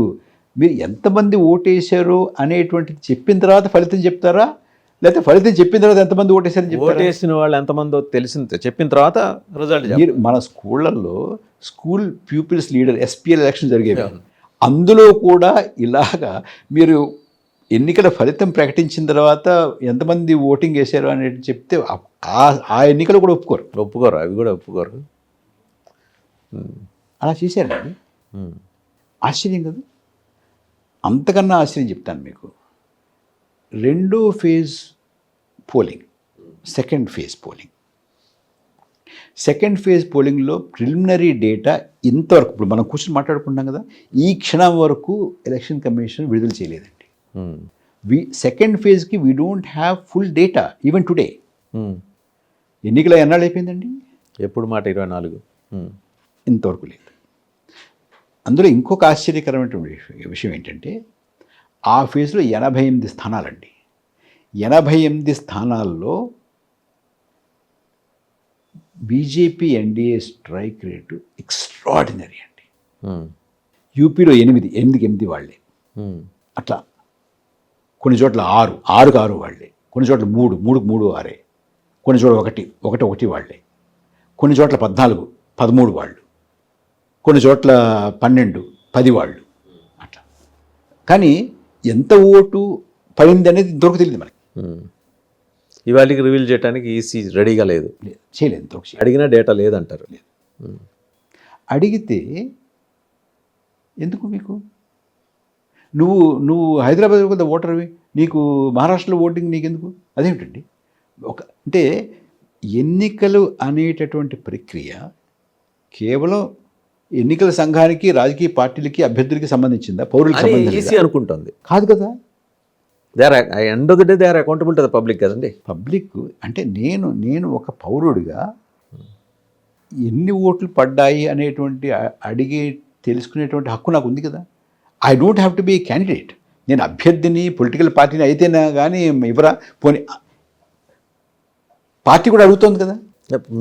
మీరు ఎంతమంది ఓటేశారో అనేటువంటిది చెప్పిన తర్వాత ఫలితం చెప్తారా, లేకపోతే ఫలితం చెప్పిన తర్వాత ఎంతమంది ఓటేశారని చెప్తారా? ఓటేసిన వాళ్ళు ఎంతమందో తెలిసింది చెప్పిన తర్వాత రిజల్ట్. మీరు మన స్కూళ్ళల్లో school pupils leader SPL election జరిగేవి, అందులో కూడా ఇలాగా మీరు ఎన్నికల ఫలితం ప్రకటించిన తర్వాత ఎంతమంది ఓటింగ్ వేశారు అనేది చెప్తే ఆ ఎన్నికలు కూడా ఒప్పుకోరు, అవి కూడా ఒప్పుకోరు. అలా చేశారండి. ఆశ్చర్యం కదా. అంతకన్నా ఆశ్చర్యం చెప్తాను మీకు. 2వ ఫేజ్ పోలింగ్, సెకండ్ ఫేజ్ పోలింగ్లో ప్రిలిమినరీ డేటా ఇంతవరకు, ఇప్పుడు మనం కూర్చొని మాట్లాడుకుంటాం కదా, ఈ క్షణం వరకు ఎలక్షన్ కమిషన్ విడుదల చేయలేదండి. సెకండ్ ఫేజ్కి we don't have full data even today. ఎన్నికల ఎన్నాళ్ళు అయిపోయిందండి? ఎప్పుడు మాట 24. ఇంతవరకు లేదు. అందులో ఇంకొక ఆశ్చర్యకరమైన విషయం ఏంటంటే, ఆ ఫేజ్లో 88 స్థానాలండి. 88 స్థానాల్లో BJP NDA strike rate extraordinary అండి. యూపీలో 8 వాళ్ళే, అట్లా కొన్ని చోట్ల 6కు 6 వాళ్ళే, కొన్ని చోట్ల 3కు 3 6, కొన్ని చోట్ల 1 వాళ్ళే, కొన్ని చోట్ల 14 13 వాళ్ళు, కొన్ని చోట్ల 12 10 వాళ్ళు అట్లా. కానీ ఎంత ఓటు పడింది అనేది ఇంతవరకు తెలియదు మనకి. ఇవాళకి రివీల్ చేయడానికి ఈసీ రెడీగా లేదు, చేయలేదు ఇంతవరకు. అడిగినా డేటా లేదంటారు. అడిగితే ఎందుకు మీకు, నువ్వు హైదరాబాద్ కదా ఓటర్వి, నీకు మహారాష్ట్రలో ఓటింగ్ నీకెందుకు? అదేమిటండి అంటే ఎన్నికలు అనేటటువంటి ప్రక్రియ కేవలం ఎన్నికల సంఘానికి, రాజకీయ పార్టీలకి, అభ్యర్థులకి సంబంధించిందా? పౌరులకు సంబంధించిందా? ఈసీ అనుకుంటుంది. కాదు కదా. End of the day they are accountable to the public కదండి. పబ్లిక్ అంటే నేను ఒక పౌరుడిగా ఎన్ని ఓట్లు పడ్డాయి అనేటువంటి అడిగి తెలుసుకునేటువంటి హక్కు నాకు ఉంది కదా. I don't have to be candidate. నేను అభ్యర్థిని, పొలిటికల్ పార్టీని అయితేనా కానీ ఇవ్వరా, పోనీ పార్టీ కూడా అడుగుతోంది కదా.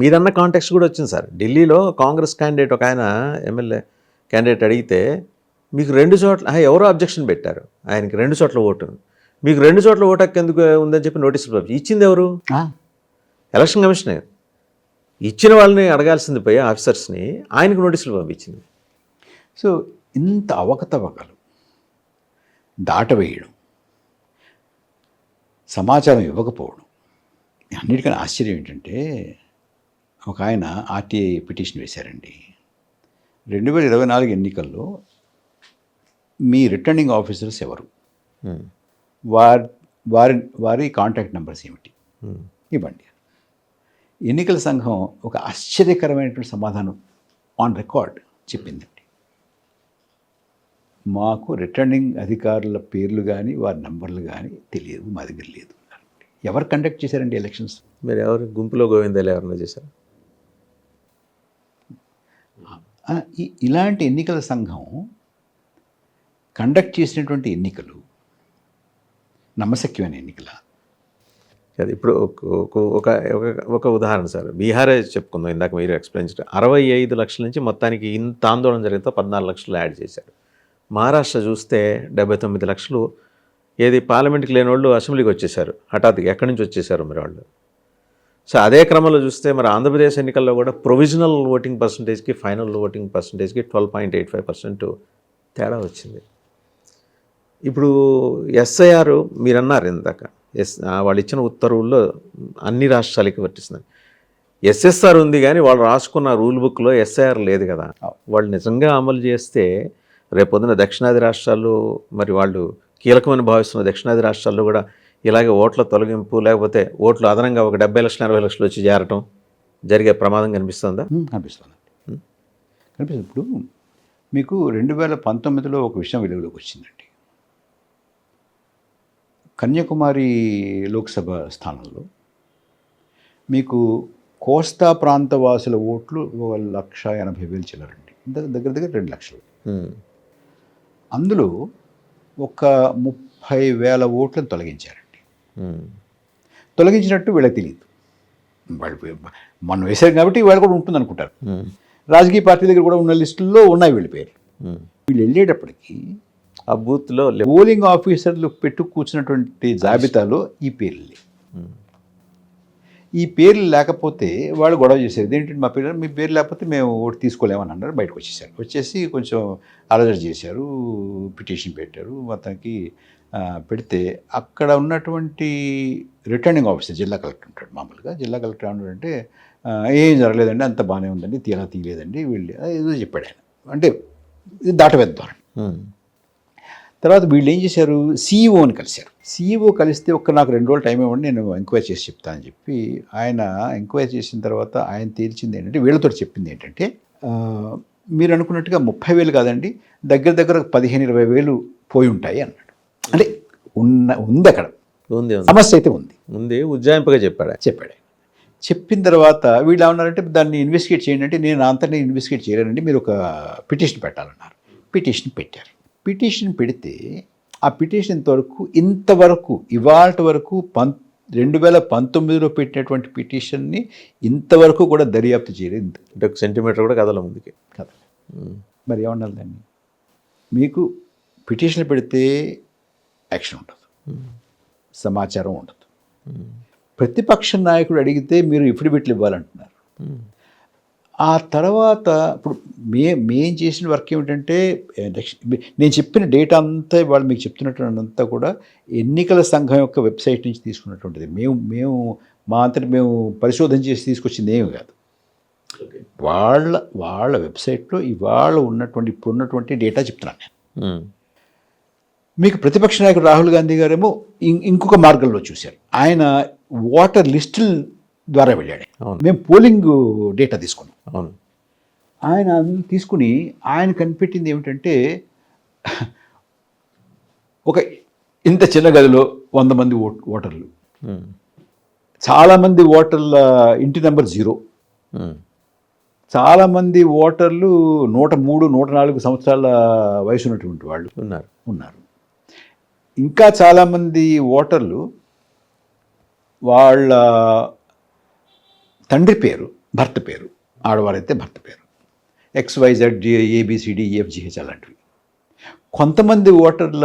మీరన్న కాంటెక్స్ట్ కూడా వచ్చింది సార్. ఢిల్లీలో కాంగ్రెస్ క్యాండిడేట్ ఒక ఆయన ఎమ్మెల్యే క్యాండిడేట్ అడిగితే మీకు 2 చోట్ల ఎవరో అబ్జెక్షన్ పెట్టారు, ఆయనకి 2 చోట్ల ఓటు, మీకు 2 చోట్ల ఓటు హక్కు ఎందుకు ఉందని చెప్పి నోటీసులు పంపించి ఇచ్చింది ఎవరు? Election commission. ఇచ్చిన వాళ్ళని అడగాల్సింది పోయి ఆఫీసర్స్ని, ఆయనకు నోటీసులు పంపించింది. సో ఇంత అవకతవకలు, దాటవేయడం, సమాచారం ఇవ్వకపోవడం, అన్నిటికన్నా ఆశ్చర్యం ఏంటంటే ఒక ఆయన ఆర్టీఐ పిటిషన్ వేశారండి. 2024 ఎన్నికల్లో మీ రిటర్నింగ్ ఆఫీసర్స్ ఎవరు, వారి కాంటాక్ట్ నెంబర్స్ ఏమిటి ఇవ్వండి. ఎన్నికల సంఘం ఒక ఆశ్చర్యకరమైనటువంటి సమాధానం ఆన్ రికార్డ్ చెప్పిందండి. మాకు రిటర్నింగ్ అధికారుల పేర్లు కానీ వారి నెంబర్లు కానీ తెలియదు, మా దగ్గర లేదు. ఎవరు కండక్ట్ చేశారండి ఎలక్షన్స్? మీరు ఎవరు గుంపులో గోవిందాలు ఎవరన్నా చేశారు? ఇలాంటి ఎన్నికల సంఘం కండక్ట్ చేసినటువంటి ఎన్నికలు నమ్మశక్యమైన ఎన్నికల. ఇప్పుడు ఒక ఉదాహరణ సార్, బీహారే చెప్పుకుందాం. ఇందాక మీరు ఎక్స్ప్లెయిన్ చేశారు, 65 లక్షల నుంచి మొత్తానికి ఇంత ఆందోళన జరిగితే 14 లక్షలు యాడ్ చేశారు. మహారాష్ట్ర చూస్తే 79 లక్షలు, ఏది పార్లమెంట్కి లేని వాళ్ళు అసెంబ్లీకి వచ్చేసారు హఠాత్తుగా. ఎక్కడి నుంచి వచ్చేసారు మరి వాళ్ళు? సో అదే క్రమంలో చూస్తే మరి ఆంధ్రప్రదేశ్ ఎన్నికల్లో కూడా ప్రొవిజనల్ ఓటింగ్ పర్సంటేజ్కి ఫైనల్ ఓటింగ్ పర్సంటేజ్కి 12.85% తేడా వచ్చింది. ఇప్పుడు ఎస్ఐఆర్ మీరు అన్నారు ఇందాక, వాళ్ళు ఇచ్చిన ఉత్తర్వుల్లో అన్ని రాష్ట్రాలకి వర్తిస్తుంది. ఎస్ఎస్ఆర్ ఉంది కానీ వాళ్ళు రాసుకున్న రూల్ బుక్లో ఎస్ఐఆర్ లేదు కదా. వాళ్ళు నిజంగా అమలు చేస్తే రేపొద్దున దక్షిణాది రాష్ట్రాలు, మరి వాళ్ళు కీలకమని భావిస్తున్న దక్షిణాది రాష్ట్రాల్లో కూడా ఇలాగే ఓట్ల తొలగింపు, లేకపోతే ఓట్లు అదనంగా ఒక 70 లక్షలు 80 లక్షలు వచ్చి చేరటం జరిగే ప్రమాదం కనిపిస్తుందా? కనిపిస్తుంది. ఇప్పుడు మీకు 2019లో ఒక విషయం వెలుగులోకి వచ్చిందండి. కన్యాకుమారి లోక్సభ స్థానంలో మీకు కోస్తా ప్రాంత వాసుల ఓట్లు 1,80,000 చిల్లరండి, దగ్గర 2 లక్షలు. అందులో ఒక 30,000 ఓట్లను తొలగించారండి. తొలగించినట్టు వీళ్ళకి తెలియదు. వాళ్ళు మనం వేశారు కాబట్టి వాళ్ళు కూడా ఉంటుంది అనుకుంటారు. రాజకీయ పార్టీ దగ్గర కూడా ఉన్న లిస్టుల్లో ఉన్నాయి వీళ్ళ పేర్లు. వీళ్ళు వెళ్ళేటప్పటికి ఆ బూత్లో పోలింగ్ ఆఫీసర్లు పెట్టు కూర్చున్నటువంటి జాబితాలో ఈ పేర్లు ఈ పేర్లు లేకపోతే వాళ్ళు గొడవ చేశారు. ఏంటంటే మా పేరు, మీ పేరు లేకపోతే మేము ఓటు తీసుకోలేమని అన్నారు. బయటకు వచ్చేసారు. వచ్చేసి కొంచెం అలజడి చేశారు, పిటిషన్ పెట్టారు. మొత్తానికి పెడితే అక్కడ ఉన్నటువంటి రిటర్నింగ్ ఆఫీసర్, జిల్లా కలెక్టర్ ఉంటాడు మామూలుగా. జిల్లా కలెక్టర్ ఏమన్నాడంటే ఏం జరగలేదండి, అంత బాగానే ఉందండి, తీయలేదండి వీళ్ళు ఏదో చెప్పాడు ఆయన. అంటే ఇది దాటవేద్దాం. తర్వాత వీళ్ళు ఏం చేశారు, సీఈఓని కలిశారు. సీఈఓ కలిస్తే నాకు 2 రోజులు టైం ఇవ్వండి, నేను ఎంక్వైరీ చేసి చెప్తానని చెప్పి ఆయన ఎంక్వైరీ చేసిన తర్వాత ఆయన తేల్చింది ఏంటంటే, వీళ్ళతో చెప్పింది ఏంటంటే, మీరు అనుకున్నట్టుగా 30,000 కాదండి, దగ్గర 15,000-20,000 పోయి ఉంటాయి అన్నాడు. అంటే ఉంది అక్కడ సమస్య అయితే ఉంది. ఉజ్జాయింపుగా చెప్పాడు. చెప్పిన తర్వాత వీళ్ళు ఏమన్నారంటే, దాన్ని ఇన్వెస్టిగేట్ చేయండి అంటే, నేను అంతనే ఇన్వెస్టిగేట్ చేయలేనండి, మీరు ఒక పిటిషన్ పెట్టాలన్నారు. పిటిషన్ పెట్టారు. పిటిషన్ పెడితే ఆ పిటిషన్ ఇంతవరకు ఇవాళ వరకు 2019లో పెట్టినటువంటి పిటిషన్ని ఇంతవరకు కూడా దర్యాప్తు చేయలేదు. సెంటీమీటర్ కూడా కదల ముందుకి కదా. మరి ఏమన్నారు దాన్ని? మీకు పిటిషన్లు పెడితే యాక్షన్ ఉండదు, సమాచారం ఉండదు. ప్రతిపక్ష నాయకుడు అడిగితే మీరు ఎఫిడవిట్లు ఇవ్వాలంటున్నారు. ఆ తర్వాత ఇప్పుడు మేం చేసిన వర్క్ ఏమిటంటే నేను చెప్పిన డేటా అంతా వాళ్ళు మీకు చెప్తున్నటువంటిదంతా కూడా ఎన్నికల సంఘం యొక్క వెబ్సైట్ నుంచి తీసుకున్నటువంటిది. మేము మా అంతటి మేము పరిశోధన చేసి తీసుకొచ్చింది ఏమి కాదు. వాళ్ళ వెబ్సైట్లో ఇవాళ ఇప్పుడున్నటువంటి డేటా చెప్తున్నాను నేను. మీకు ప్రతిపక్ష నాయకుడు రాహుల్ గాంధీ గారేమో ఇంకొక మార్గంలో చూశారు. ఆయన ఓటర్ లిస్టుల ద్వారా వెళ్ళాడు. మేము పోలింగ్ డేటా తీసుకున్నాం. ఆయన తీసుకుని ఆయన కనిపెట్టింది ఏమిటంటే ఒక ఇంత చిన్న గదిలో 100 మంది ఓటర్లు, చాలామంది ఓటర్ల ఇంటి నెంబర్ 0, చాలామంది ఓటర్లు 103, 104 సంవత్సరాల వయసు ఉన్నటువంటి వాళ్ళు ఉన్నారు. ఇంకా చాలామంది ఓటర్లు వాళ్ళ తండ్రి పేరు, భర్త పేరు, ఆడవారైతే భర్త పేరు, XYZ ABCD EFGH అలాంటివి. కొంతమంది ఓటర్ల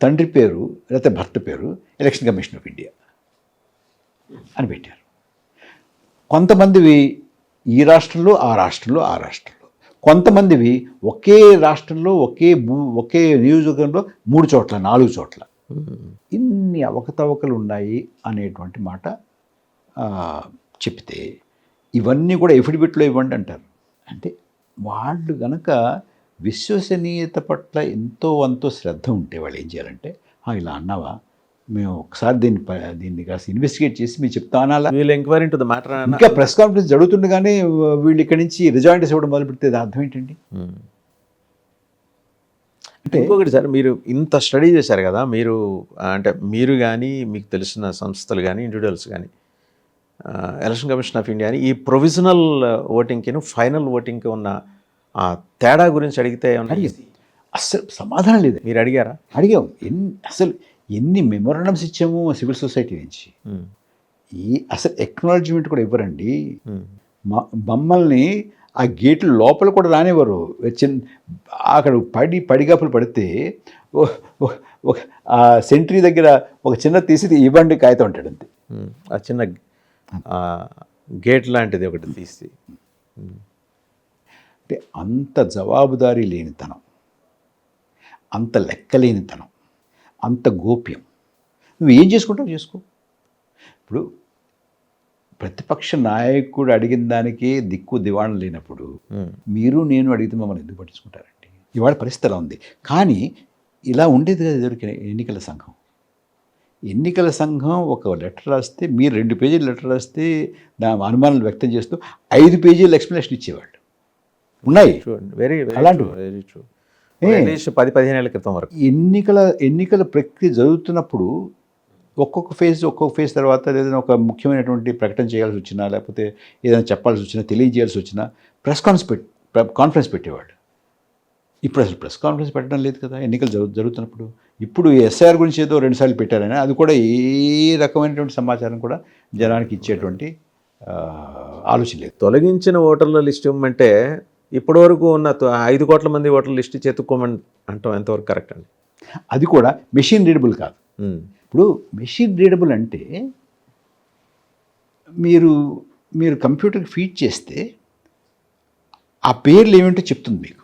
తండ్రి పేరు లేకపోతే భర్త పేరు ఎలక్షన్ కమిషన్ ఆఫ్ ఇండియా అని పెట్టారు. కొంతమందివి ఈ రాష్ట్రంలో ఆ రాష్ట్రంలో ఆ రాష్ట్రంలో, కొంతమందివి ఒకే రాష్ట్రంలో ఒకే నియోజకవర్గంలో 3 చోట్ల 4 చోట్ల. ఇన్ని అవకతవకలు ఉన్నాయి అనేటువంటి మాట చెప్తే ఇవన్నీ కూడా ఎఫిడవిట్లో ఇవ్వండి అంటారు. అంటే వాళ్ళు కనుక విశ్వసనీయత పట్ల ఎంతో అంతో శ్రద్ధ ఉంటే వాళ్ళు ఏం చేయాలంటే, ఇలా అన్నావా, మేము ఒకసారి దీన్ని కాస్త ఇన్వెస్టిగేట్ చేసి మీరు చెప్తానా, వీళ్ళు ఎంక్వైరీ టు ద మ్యాటర్. ఇంకా ప్రెస్ కాన్ఫరెన్స్ జరుగుతుండగానే వీళ్ళు ఇక్కడి నుంచి రిజాయింటర్స్ ఇవ్వడం మొదలు పెడితే అర్థం ఏంటండి? అంటే ఇంకొకటి సార్, మీరు ఇంత స్టడీ చేశారు కదా, మీరు కానీ మీకు తెలిసిన సంస్థలు కానీ ఇండివిజువల్స్ కానీ ఎలక్షన్ కమిషన్ ఆఫ్ ఇండియాని ఈ ప్రొవిజనల్ ఓటింగ్కి ఫైనల్ ఓటింగ్కి ఉన్న తేడా గురించి అడిగితే అస్సలు సమాధానం లేదు. మీరు అడిగారా? అడిగాం. అసలు ఎన్ని మెమోరాండమ్స్ ఇచ్చాము సివిల్ సొసైటీ నుంచి. అసలు ఎక్నాలజ్మెంట్ కూడా ఇవ్వరండి. మమ్మల్ని ఆ గేట్ల లోపల కూడా రానివ్వరు. అక్కడ పడిగాపులు పడితే ఆ సెంట్రీ దగ్గర ఒక చిన్న తీసి ఇవ్వండి కాగితం ఉంటాడు అంతే. ఆ చిన్న గేట్ లాంటిది ఒకటి తీసి. అంటే అంత జవాబుదారీ లేనితనం, అంత లెక్కలేనితనం, అంత గోప్యం. నువ్వు ఏం చేసుకుంటావు చేసుకో. ఇప్పుడు ప్రతిపక్ష నాయకుడు అడిగిన దానికే దిక్కు దివాణం లేనప్పుడు మీరు నేను అడిగితే మమ్మల్ని ఎందుకు పట్టించుకుంటారండి? ఇవాళ పరిస్థితి అలా ఉంది. కానీ ఇలా ఉండేది కదా ఎదురుకి ఎన్నికల సంఘం. ఎన్నికల సంఘం ఒక లెటర్ రాస్తే, మీరు 2 పేజీలు లెటర్ రాస్తే దాని అనుమానాలు వ్యక్తం చేస్తూ 5 పేజీలు ఎక్స్ప్లెనేషన్ ఇచ్చేవాళ్ళు ఉన్నాయి. అలాంటివి 10-15 ఏళ్ల క్రితం వరకు ఎన్నికల ప్రక్రియ జరుగుతున్నప్పుడు ఒక్కొక్క ఫేజ్ తర్వాత ఏదైనా ఒక ముఖ్యమైనటువంటి ప్రకటన చేయాల్సి వచ్చినా, లేకపోతే ఏదైనా చెప్పాల్సి వచ్చినా, తెలియజేయాల్సి వచ్చినా కాన్ఫరెన్స్ పెట్టేవాళ్ళు. ఇప్పుడు అసలు ప్రెస్ కాన్ఫరెన్స్ పెట్టడం లేదు కదా ఎన్నికలు జరుగుతున్నప్పుడు. ఇప్పుడు ఎస్ఐఆర్ గురించి ఏదో 2 సార్లు పెట్టారని, అది కూడా ఏ రకమైనటువంటి సమాచారం కూడా జనానికి ఇచ్చేటువంటి ఆలోచన లేదు. తొలగించిన ఓటర్ల లిస్ట్ ఇవ్వమంటే ఇప్పటివరకు ఉన్న 5 కోట్ల మంది ఓటర్ల లిస్ట్ చెత్తుకోమని అంటాం ఎంతవరకు కరెక్ట్ అండి? అది కూడా మెషిన్ రీడబుల్ కాదు. ఇప్పుడు మెషిన్ రీడబుల్ అంటే మీరు కంప్యూటర్కి ఫీడ్ చేస్తే ఆ పేర్లు ఏమిటో చెప్తుంది మీకు.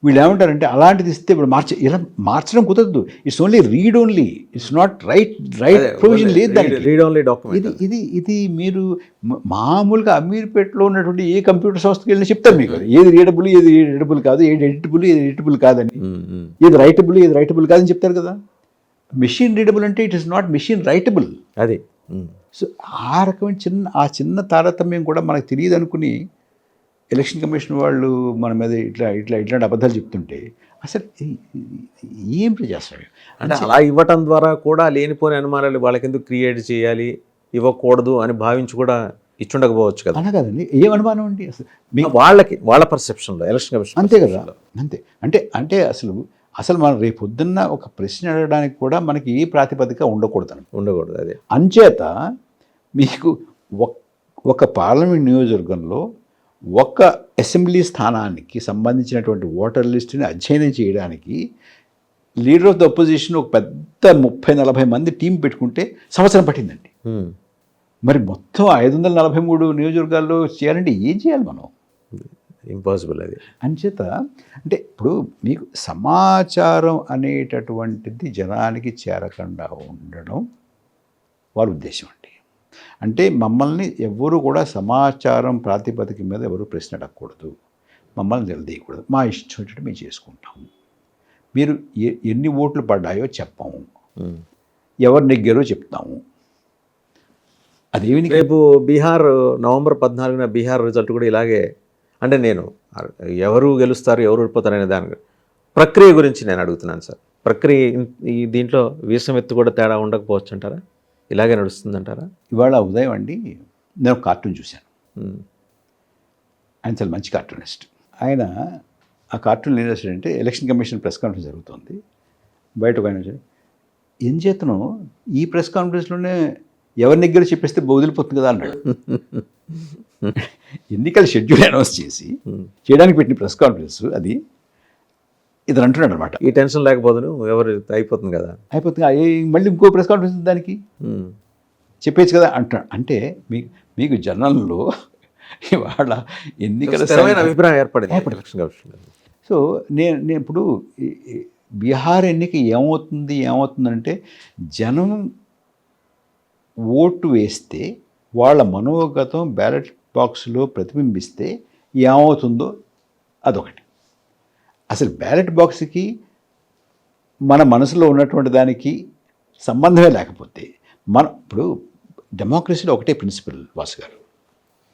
వీళ్ళు ఏమంటారంటే అలాంటిది ఇస్తే ఇప్పుడు ఇలా మార్చడం కుదరదు. It's only read only, it's not right provision లేదు దానికి. Read only document. ఇది మీరు మామూలుగా అమీర్పేటలో ఉన్నటువంటి ఏ కంప్యూటర్ సంస్థకి వెళ్ళినా చెప్తారు మీకు ఏది రీడబుల్, ఏది రీడబుల్ కాదు, ఏది ఎడిటబుల్ కాదని, ఏది రైటబుల్ కాదని చెప్తారు కదా. మెషిన్ రీడబుల్ అంటే it is not machine writable. అది సో ఆ రకమైన చిన్న తారతమ్యం కూడా మనకు తెలియదు అనుకుని ఎలక్షన్ కమిషన్ వాళ్ళు మన మీద ఇట్లాంటి అబద్ధాలు చెప్తుంటే అసలు ఏం ప్రజాస్వామ్యం అంటే అలా ఇవ్వటం ద్వారా కూడా లేనిపోని అనుమానాలు వాళ్ళకి ఎందుకు క్రియేట్ చేయాలి, ఇవ్వకూడదు అని భావించి కూడా ఇచ్చుండకపోవచ్చు కదా. అలా కాదండి, ఏం అనుమానం అండి అసలు వాళ్ళ పర్సెప్షన్లో ఎలక్షన్ కమిషన్ అంతే కదా. అంటే అసలు మనం రేపు పొద్దున్న ఒక ప్రశ్న అడగడానికి కూడా మనకి ఏ ప్రాతిపదిక ఉండకూడదు. అదే అంచేత మీకు ఒక పార్లమెంట్ నియోజకవర్గంలో ఒక అసెంబ్లీ స్థానానికి సంబంధించినటువంటి ఓటర్ లిస్టుని అధ్యయనం చేయడానికి లీడర్ ఆఫ్ ద అపోజిషన్ ఒక పెద్ద 30-40 మంది టీం పెట్టుకుంటే సంవత్సరం పట్టిందండి. మరి మొత్తం 543 నియోజకవర్గాల్లో చేయాలంటే ఏం చేయాలి మనం? ఇంపాసిబుల్ అది. అంచేత అంటే ఇప్పుడు మీకు సమాచారం అనేటటువంటిది జనానికి చేరకుండా ఉండడం వాళ్ళ ఉద్దేశం అండి. అంటే మమ్మల్ని ఎవరు కూడా సమాచారం ప్రాతిపదిక మీద ఎవరు ప్రశ్న అడగకూడదు, మమ్మల్ని నిలదీయకూడదు, మా ఇష్టం వచ్చినట్టు మేము చేసుకుంటాము. మీరు ఎన్ని ఓట్లు పడ్డాయో చెప్పాము, ఎవరు నెగ్గారో చెప్తాము. అదేమి రేపు బీహార్ నవంబర్ 14న బీహార్ రిజల్ట్ కూడా ఇలాగే, అంటే నేను ఎవరు గెలుస్తారు ఎవరు ఓడిపోతారు అనే దాని ప్రక్రియ గురించి నేను అడుగుతున్నాను సార్. ప్రక్రియ ఈ దీంట్లో వీసమెత్తు కూడా తేడా ఉండకపోవచ్చు అంటారా? ఇలాగే నడుస్తుందంటారా? ఇవాళ ఉదయం అండి నేను ఒక కార్టూన్ చూశాను. ఆయన చాలా మంచి కార్టూనిస్ట్. ఆయన ఆ కార్టూన్ ఏం చేశాడంటే, ఎలక్షన్ కమిషన్ ప్రెస్ కాన్ఫరెన్స్ జరుగుతుంది, బయట ఒక ఆయన వచ్చాడు, ఏం చేతను ఈ ప్రెస్ కాన్ఫరెన్స్లోనే ఎవరి దగ్గర చెప్పేస్తే వదిలిపోతుంది కదా అన్నాడు. ఎన్నికల షెడ్యూల్ అనౌన్స్ చేసి చేయడానికి పెట్టిన ప్రెస్ కాన్ఫరెన్స్ అది ఇతను అంటున్నాడు అనమాట. ఈ టెన్షన్ లేకపోతే ఎవరు అయిపోతుంది కదా, అయిపోతుంది, మళ్ళీ ఇంకో ప్రెస్ కాన్ఫరెన్స్ దానికి చెప్పేచ్చు కదా అంటున్నాడు. అంటే మీకు జర్నల్లో ఇవాళ ఎన్నికల అభిప్రాయం ఏర్పడింది. సో నేను ఇప్పుడు బీహార్ ఎన్నిక ఏమవుతుందంటే జనం ఓటు వేస్తే వాళ్ళ మనోగతం బ్యాలెట్ బాక్స్లో ప్రతిబింబిస్తే ఏమవుతుందో అదొకటి. అసలు బ్యాలెట్ బాక్స్కి మన మనసులో ఉన్నటువంటి దానికి సంబంధమే లేకపోతే ఇప్పుడు డెమోక్రసీలో ఒకటే ప్రిన్సిపల్ వాసు గారు,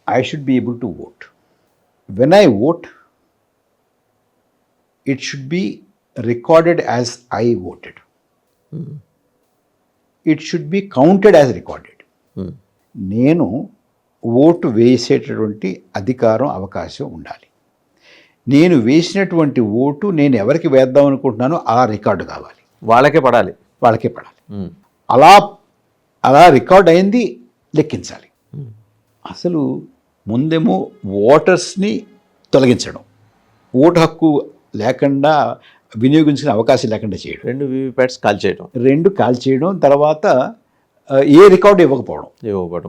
I should be able to vote. When I vote, it should be recorded as I voted. It should be counted as recorded. నేను ఓటు వేసేటటువంటి అధికారం అవకాశం ఉండాలి. నేను వేసినటువంటి ఓటు నేను ఎవరికి వేద్దాం అనుకుంటున్నానో ఆ రికార్డు కావాలి, వాళ్ళకే పడాలి. అలా రికార్డ్ అయింది లెక్కించాలి. అసలు ముందేమో ఓటర్స్ని తొలగించడం, ఓటు హక్కు లేకుండా వినియోగించుకునే అవకాశం లేకుండా చేయడం, 2 వీవీప్యాట్స్ కాల్ చేయడం, తర్వాత ఏ రికార్డు ఇవ్వకపోవడం,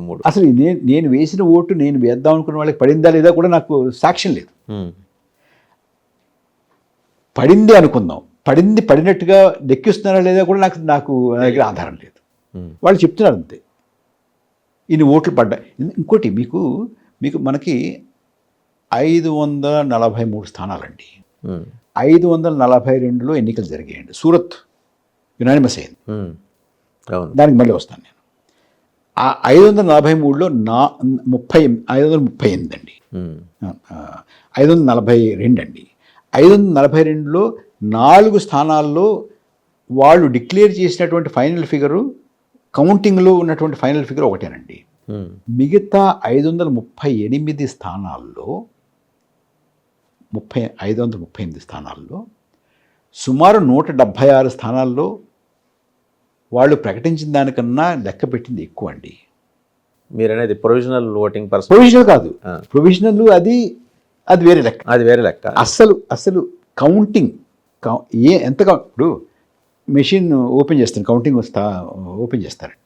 3. అసలు నేను వేసిన ఓటు నేను వేద్దాం అనుకున్న వాళ్ళకి పడిందా లేదా కూడా నాకు సాక్ష్యం లేదు. పడింది అనుకుందాం, పడినట్టుగా లెక్కిస్తున్నారా లేదా కూడా నాకు నా దగ్గర ఆధారం లేదు. వాళ్ళు చెప్తున్నారు అంతే, ఇన్ని ఓట్లు పడ్డాయి. ఇంకోటి మనకి 543 స్థానాలండి. 542లో ఎన్నికలు జరిగాయండి. సూరత్ యునానిమస్ అయింది, దానికి మళ్ళీ వస్తాను నేను. ఆ 543లో 538 అండి, 542 అండి. 542లో 4 స్థానాల్లో వాళ్ళు డిక్లేర్ చేసినటువంటి ఫైనల్ ఫిగరు, కౌంటింగ్లో ఉన్నటువంటి ఫైనల్ ఫిగర్ ఒకటేనండి. మిగతా 538 స్థానాల్లో 538 స్థానాల్లో సుమారు 176 స్థానాల్లో వాళ్ళు ప్రకటించిన దానికన్నా లెక్క పెట్టింది ఎక్కువ అండి. మీరు అనేది ప్రొవిజనల్ ఓటింగ్ ప్రొవిజనల్ కాదు, ప్రొవిజనల్ అది వేరే లెక్క. అసలు కౌంటింగ్ ఎంతగా ఇప్పుడు మెషిన్ ఓపెన్ చేస్తాను, కౌంటింగ్ ఓపెన్ చేస్తారండి.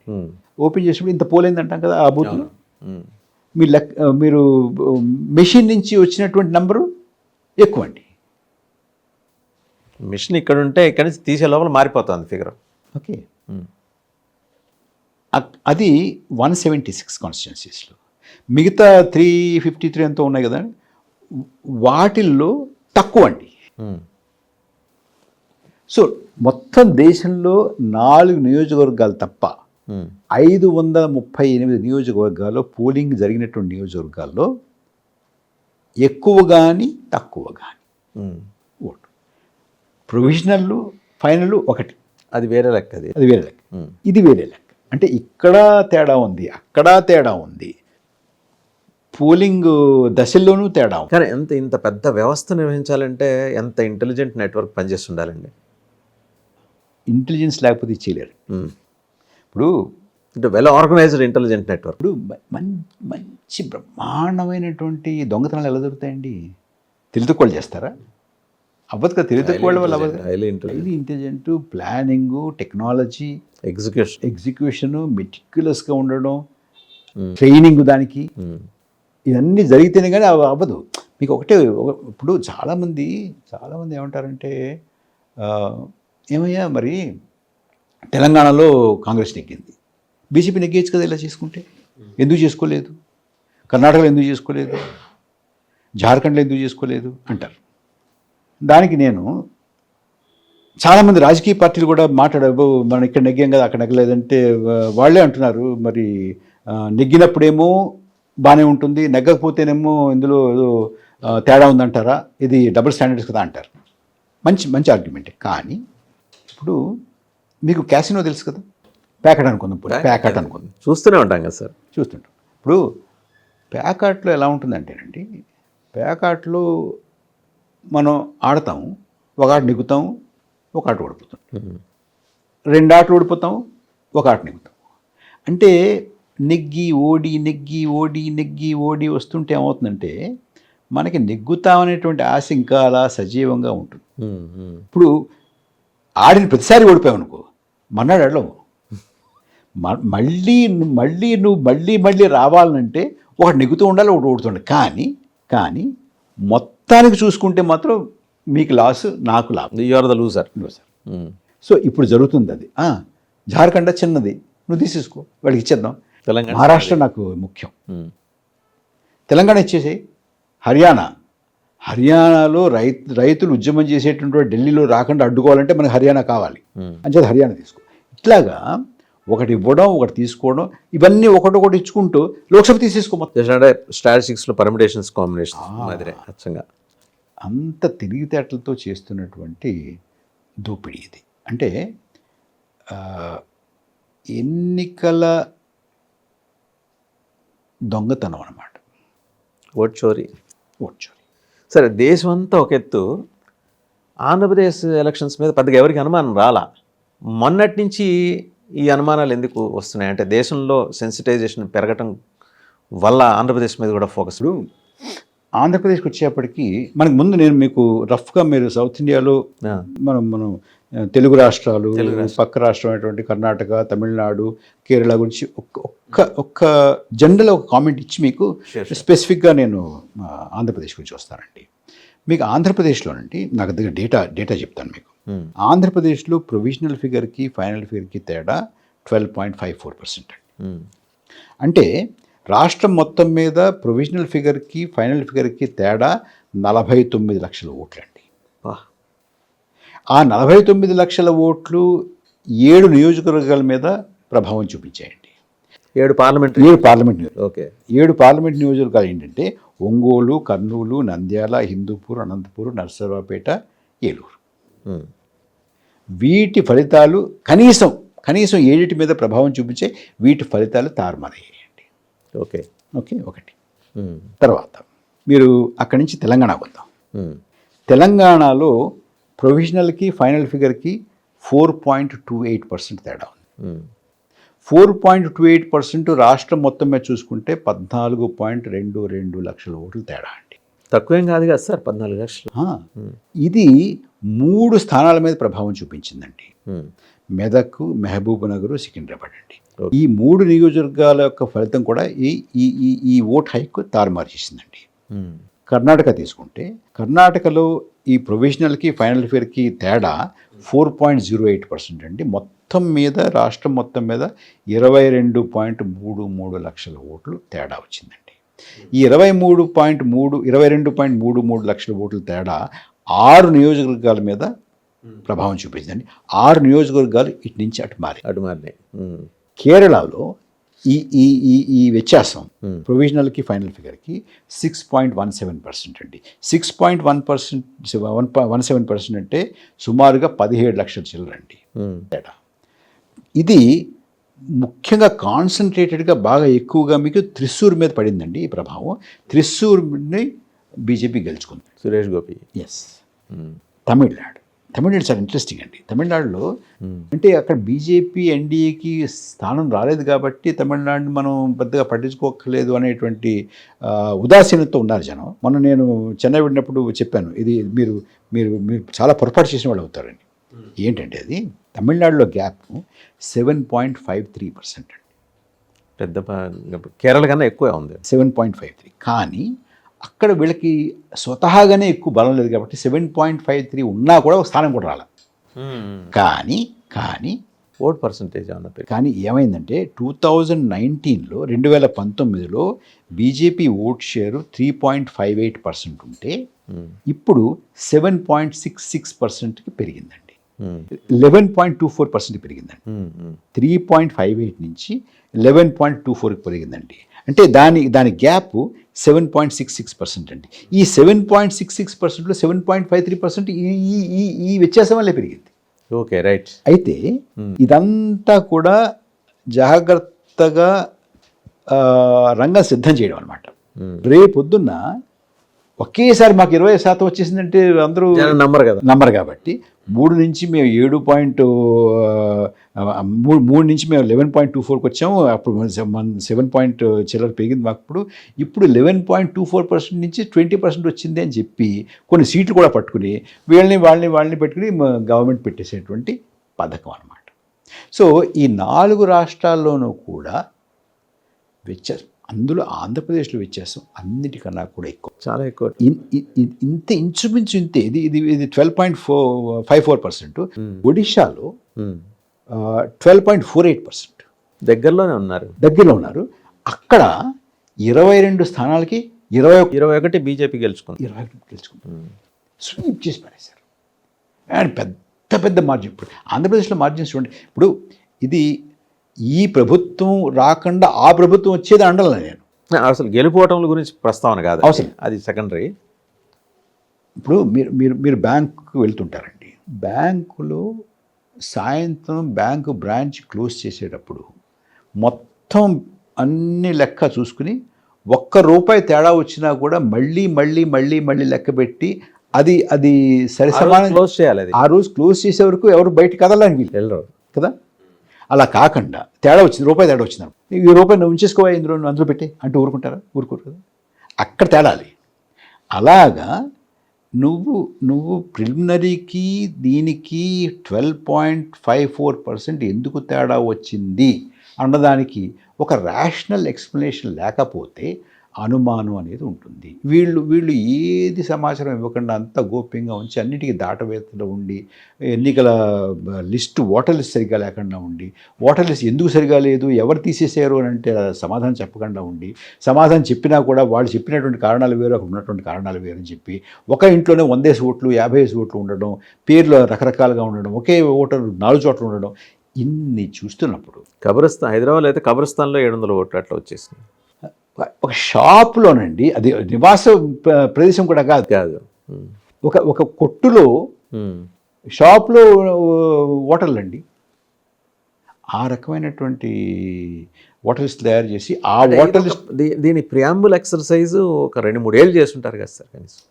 ఓపెన్ చేసినప్పుడు ఇంత పోలేంది అంటాం కదా ఆ బూత్లో. మీరు మెషిన్ నుంచి వచ్చినటువంటి నంబరు ఎక్కువ అండి. మిషన్ ఇక్కడ ఉంటే ఇక్కడ నుంచి తీసే లోపల మారిపోతుంది ఫిగర్. ఓకే, అది 176 కాన్స్టిట్యున్సీస్లో. మిగతా 353 ఎంతో ఉన్నాయి కదా, వాటిల్లో తక్కువ అండి. సో మొత్తం దేశంలో 4 నియోజకవర్గాలు తప్ప 538 నియోజకవర్గాల్లో పోలింగ్ జరిగినటువంటి నియోజకవర్గాల్లో ఎక్కువ కానీ తక్కువ కానీ ఓటు. ప్రొవిజనల్ ఫైనల్ ఒకటి, అది వేరే లెక్క. అది వేరే లెక్క, ఇది వేరే లెక్క. అంటే ఇక్కడ తేడా ఉంది, అక్కడ తేడా ఉంది, పోలింగ్ దశల్లోనూ తేడా ఉంది. కానీ ఇంత పెద్ద వ్యవస్థ నిర్వహించాలంటే ఎంత ఇంటెలిజెంట్ నెట్వర్క్ పనిచేసి ఉండాలండి. ఇంటెలిజెన్స్ లేకపోతే చేయలేరు. ఇప్పుడు వెల్ ఆర్గనైజ్డ్ ఇంటెలిజెంట్ నెట్వర్క్. ఇప్పుడు మంచి బ్రహ్మాండమైనటువంటి దొంగతనాలు ఎలా దొరుకుతాయండి? తెలివితక్కువలు చేస్తారా? అవ్వదు కదా, తెలివి తక్కువ వాళ్ళ వల్ల అవ్వదు. Highly highly intelligent, planning, technology, execution, మెటిక్యులస్గా ఉండడం, ట్రైనింగ్ దానికి, ఇవన్నీ జరిగితేనే కానీ అవ్వదు. మీకు ఒకటే ఇప్పుడు చాలామంది ఏమంటారంటే ఏమయ్యా మరి తెలంగాణలో కాంగ్రెస్ నెగ్గింది, బీజేపీ నెగ్గేయచ్చు కదా ఇలా చేసుకుంటే, ఎందుకు చేసుకోలేదు, కర్ణాటకలో ఎందుకు చేసుకోలేదు, జార్ఖండ్లో ఎందుకు చేసుకోలేదు అంటారు. దానికి నేను చాలామంది రాజకీయ పార్టీలు కూడా మాట్లాడారు, మనం ఇక్కడ నెగ్గాం కదా అక్కడ నెగ్గలేదంటే వాళ్ళే అంటున్నారు మరి నెగ్గినప్పుడేమో బాగానే ఉంటుంది, నెగ్గకపోతేనేమో ఇందులో ఏదో తేడా ఉందంటారా, ఇది డబుల్ స్టాండర్డ్స్ కదా అంటారు. మంచి ఆర్గ్యుమెంటే. కానీ ఇప్పుడు మీకు క్యాసినో తెలుసు కదా, ప్యాకెట్ అనుకుందాం, ప్యాకెట్ అనుకుందాం, చూస్తూనే ఉంటాం కదా సార్, చూస్తుంటాం. ఇప్పుడు ప్యాకెట్లో ఎలా ఉంటుందంటేనండి, ప్యాకెట్లో మనం ఆడతాము, ఒక ఆట నెగ్గుతాము, ఒక ఆట ఓడిపోతాం, 2 ఆటలు ఓడిపోతాం, ఒక ఆట నెగ్గుతాం. అంటే నెగ్గి ఓడి వస్తుంటే ఏమవుతుందంటే మనకి నెగ్గుతామనేటువంటి ఆశ ఇంకా అలా సజీవంగా ఉంటుంది. ఇప్పుడు ఆడిన ప్రతిసారి ఓడిపోయావు మన్నాడు ఆడలేవు, మళ్ళీ రావాలంటే ఒకటి నెగ్గుతూ ఉండాలి, ఒకటి ఓడుతుండాలి. కానీ మొత్తానికి చూసుకుంటే మాత్రం మీకు లాస్, నాకు లాభం, you are the loser. So ఇప్పుడు జరుగుతుంది అది. జార్ఖండ్ చిన్నది, నువ్వు తీసేసుకో, వాడికి ఇచ్చేద్దాం. తెలంగాణ, మహారాష్ట్ర నాకు ముఖ్యం, తెలంగాణ ఇచ్చేసేయి. హర్యానాలో రైతులు ఉద్యమం చేసేటువంటి ఢిల్లీలో రాకుండా అడ్డుకోవాలంటే మనకు హర్యానా కావాలి, అంచేది హర్యానా తీసుకో. ఇట్లాగా ఒకటి ఇవ్వడం, ఒకటి తీసుకోవడం, ఇవన్నీ ఒకటొకటి ఇచ్చుకుంటూ లోక్సభ తీసేసుకో మొత్తం. అంటే స్టాటిస్టిక్స్లో పర్మిటేషన్స్ కాంబినేషన్ మాదిరే అచ్చంగా. అంత తెలివితేటలతో చేస్తున్నటువంటి దోపిడీ ఇది. అంటే ఎన్నికల దొంగతనం అన్నమాట, ఓట్ చోరీ. ఓట్ చోరీ. సరే, దేశం అంతా ఒక ఎత్తు, ఆంధ్రప్రదేశ్ ఎలక్షన్స్ మీద పెద్దగా ఎవరికి అనుమానం రాలా. మొన్నటి నుంచి ఈ అనుమానాలు ఎందుకు వస్తున్నాయి అంటే దేశంలో సెన్సిటైజేషన్ పెరగటం వల్ల ఆంధ్రప్రదేశ్ మీద కూడా ఫోకస్. ఆంధ్రప్రదేశ్కి వచ్చేప్పటికి మనకు ముందు నేను మీకు రఫ్గా, మీరు సౌత్ ఇండియాలో మనం తెలుగు రాష్ట్రాలు, పక్క రాష్ట్రం అయినటువంటి కర్ణాటక, తమిళనాడు, కేరళ గురించి ఒక్క జనరల్ ఒక కామెంట్ ఇచ్చి మీకు స్పెసిఫిక్గా నేను ఆంధ్రప్రదేశ్ గురించి వస్తానండి. మీకు ఆంధ్రప్రదేశ్లోనండి నాకు దగ్గర డేటా చెప్తాను మీకు. ఆంధ్రప్రదేశ్లో ప్రొవిజనల్ ఫిగర్కి ఫైనల్ ఫిగర్కి తేడా 12.54% అండి. అంటే రాష్ట్రం మొత్తం మీద ప్రొవిజనల్ ఫిగర్కి ఫైనల్ ఫిగర్కి తేడా 49 లక్షల ఓట్లండి. ఆ 49 లక్షల ఓట్లు 7 నియోజకవర్గాల మీద ప్రభావం చూపించాయండి. 7 పార్లమెంట్ ఓకే 7 పార్లమెంట్ నియోజకవర్గాలు ఏంటంటే ఒంగోలు, కర్నూలు, నంద్యాల, హిందూపూర్, అనంతపూర్, నర్సరావుపేట, ఏలూరు. వీటి ఫలితాలు కనీసం 7 మీద ప్రభావం చూపించే వీటి ఫలితాలు తారుమారయ్యాయండి. ఓకే ఒకటి. తర్వాత మీరు అక్కడి నుంచి తెలంగాణకు వద్దాం. తెలంగాణలో ప్రొవిజనల్కి ఫైనల్ ఫిగర్కి 4.28% తేడా ఉంది. 4.28% రాష్ట్రం మొత్తం మీద చూసుకుంటే 14.22 లక్షల ఓట్లు తేడా అండి. తక్కువేం కాదు కదా సార్, 14 లక్షలు. ఇది 3 స్థానాల మీద ప్రభావం చూపించిందండి. మెదక్, మహబూబ్ నగర్, సికింద్రాబాద్ అండి. ఈ 3 నియోజకవర్గాల యొక్క ఫలితం కూడా ఈ ఓట్ హైక్ తారుమారు చేసిందండి. కర్ణాటక తీసుకుంటే కర్ణాటకలో ఈ ప్రొవిజనల్కి ఫైనల్ ఫిగర్కి తేడా 4.08% అండి. మొత్తం మీద రాష్ట్రం మొత్తం మీద 22.33 లక్షల ఓట్లు తేడా వచ్చిందండి. ఈ 22.33 లక్షల ఓట్ల తేడా 6 నియోజకవర్గాల మీద ప్రభావం చూపించిందండి. 6 నియోజకవర్గాలు ఇటు నుంచి అటు మారినాయి. కేరళలో ఈ వ్యత్యాసం ప్రొవిజనల్కి ఫైనల్ ఫిగర్కి 6.17% అండి. 6.17% అంటే సుమారుగా 17 లక్షల చిల్లరండి తేడా. ఇది ముఖ్యంగా కాన్సన్ట్రేటెడ్గా బాగా ఎక్కువగా మీకు త్రిశూర్ మీద పడిందండి ఈ ప్రభావం. త్రిశూర్ని బీజేపీ గెలుచుకుంది, సురేష్ గోపి. ఎస్. తమిళనాడు తమిళనాడు చాలా ఇంట్రెస్టింగ్ అండి. తమిళనాడులో అంటే అక్కడ బీజేపీ ఎన్డీఏకి స్థానం రాలేదు కాబట్టి తమిళనాడుని మనం పెద్దగా పట్టించుకోక్కర్లేదు అనేటువంటి ఉదాసీనతతో ఉన్నారు జనం. మొన్న నేను చెన్నై వెళ్ళినప్పుడు చెప్పాను, ఇది మీరు మీరు మీరు చాలా పొరపాటు చేసిన వాళ్ళు అవుతారని. ఏంటంటే అది తమిళనాడులో గ్యాప్ 7.53% అండి. పెద్ద కేరళ కన్నా ఎక్కువ ఉంది. 7.53. కానీ అక్కడ వీళ్ళకి స్వతహాగానే ఎక్కువ బలం లేదు కాబట్టి 7.53 ఉన్నా కూడా ఒక స్థానం కూడా రాల. కానీ ఓట్ పర్సంటేజ్ అన్నట్టు. కానీ ఏమైందంటే 2019లో 2019లో బీజేపీ ఓట్ షేరు 3.58% ఉంటే ఇప్పుడు 7.66%కి పెరిగిందండి. 11.24% పెరిగిందండి. 3.58 నుంచి 11.24కి పెరిగిందండి. అంటే దాని గ్యాప్ 7.66% అండి. ఈ 7.66%లో 7.53% ఈ వ్యత్యాసం వల్లే పెరిగింది. Okay, right. అయితే ఇదంతా కూడా జాగ్రత్తగా రంగం సిద్ధం చేయడం అనమాట. రేపొద్దున్న ఒకేసారి మాకు 20% వచ్చేసిందంటే అందరూ నమ్మరు కాబట్టి 3 నుంచి మేము 3 నుంచి మేము 11.24కి వచ్చాము. అప్పుడు 7 చిల్లర పెరిగింది మాకు. ఇప్పుడు 11.24% నుంచి 20% వచ్చింది అని చెప్పి కొన్ని సీట్లు కూడా పట్టుకుని వాళ్ళని పెట్టుకుని గవర్నమెంట్ పెట్టేసేటువంటి పథకం అనమాట. సో ఈ 4 రాష్ట్రాల్లోనూ కూడా వ్యత్యాసం, అందులో ఆంధ్రప్రదేశ్లో వ్యత్యాసం అన్నిటికన్నా కూడా ఎక్కువ, చాలా ఎక్కువ. ఇంచుమించు ఇంతే. ఇది 12.54%. ఒడిశాలో 12.48%. దగ్గరలో ఉన్నారు. అక్కడ 22 స్థానాలకి 21 బీజేపీ గెలుచుకుంది. స్వీప్ చేసి పడేశారు. అండ్ పెద్ద మార్జిన్. ఇప్పుడు ఆంధ్రప్రదేశ్లో మార్జిన్స్ చూడండి. ఇప్పుడు ఇది ఈ ప్రభుత్వం రాకుండా ఆ ప్రభుత్వం వచ్చేది అండలా నేను. అసలు గెలుపోవటం గురించి ప్రస్తావన కాదు, అవసరం, అది సెకండరీ. ఇప్పుడు మీరు బ్యాంకుకు వెళ్తుంటారండి. బ్యాంకులో సాయంత్రం బ్యాంకు బ్రాంచ్ క్లోజ్ చేసేటప్పుడు మొత్తం అన్ని లెక్క చూసుకుని ₹1 తేడా వచ్చినా కూడా మళ్ళీ లెక్క పెట్టి అది సరి సమానం క్లోజ్ చేయాలి. ఆ రోజు క్లోజ్ చేసే వరకు ఎవరు బయట కదలని వీళ్ళు వెళ్ళరు కదా. అలా కాకుండా తేడా వచ్చింది, ₹1 తేడా వచ్చింది, ఈ ₹1 నువ్వు ఉంచేసుకోవా, అందులో పెట్టి అంటే ఊరుకోరు కదా. అక్కడ తేడాలి. అలాగా నువ్వు ప్రిలిమినరీకి దీనికి 12.54% ఎందుకు తేడా వచ్చింది అన్నదానికి ఒక రేషనల్ ఎక్స్ప్లెనేషన్ లేకపోతే అనుమానం అనేది ఉంటుంది. వీళ్ళు ఏది సమాచారం ఇవ్వకుండా అంతా గోప్యంగా ఉంచి అన్నిటికీ దాటవేతలో ఉండి ఎన్నికల లిస్టు ఓటర్ లిస్ట్ సరిగ్గా లేకుండా ఉండి ఓటర్ లిస్ట్ ఎందుకు సరిగా లేదు, ఎవరు తీసేసారు అని అంటే సమాధానం చెప్పకుండా ఉండి, సమాధానం చెప్పినా కూడా వాళ్ళు చెప్పినటువంటి కారణాలు వేరు, అక్కడ ఉన్నటువంటి కారణాలు వేరు అని చెప్పి ఒక ఇంట్లోనే 100 ఓట్లు 50 ఓట్లు ఉండడం, పేర్లు రకరకాలుగా ఉండడం, ఒకే ఓటర్ 4 చోట్ల ఉండడం, ఇన్ని చూస్తున్నప్పుడు హైదరాబాద్ అయితే కబ్రస్థాన్లో 700 ఓట్లు అట్లా వచ్చేసింది. ఒక షాపులోనండి, అది నివాస ప్రదేశం కూడా కాదు, ఒక కొట్టులో షాప్లో ఓటర్లు అండి. ఆ రకమైనటువంటి ఓటర్ లిస్ట్ తయారు చేసి ఆ ఓటర్ లిస్ట్ దీని ప్రియాంబుల్ ఎక్సర్సైజ్ ఒక 2-3 ఏళ్ళు చేస్తుంటారు కదా సార్ కనీసం.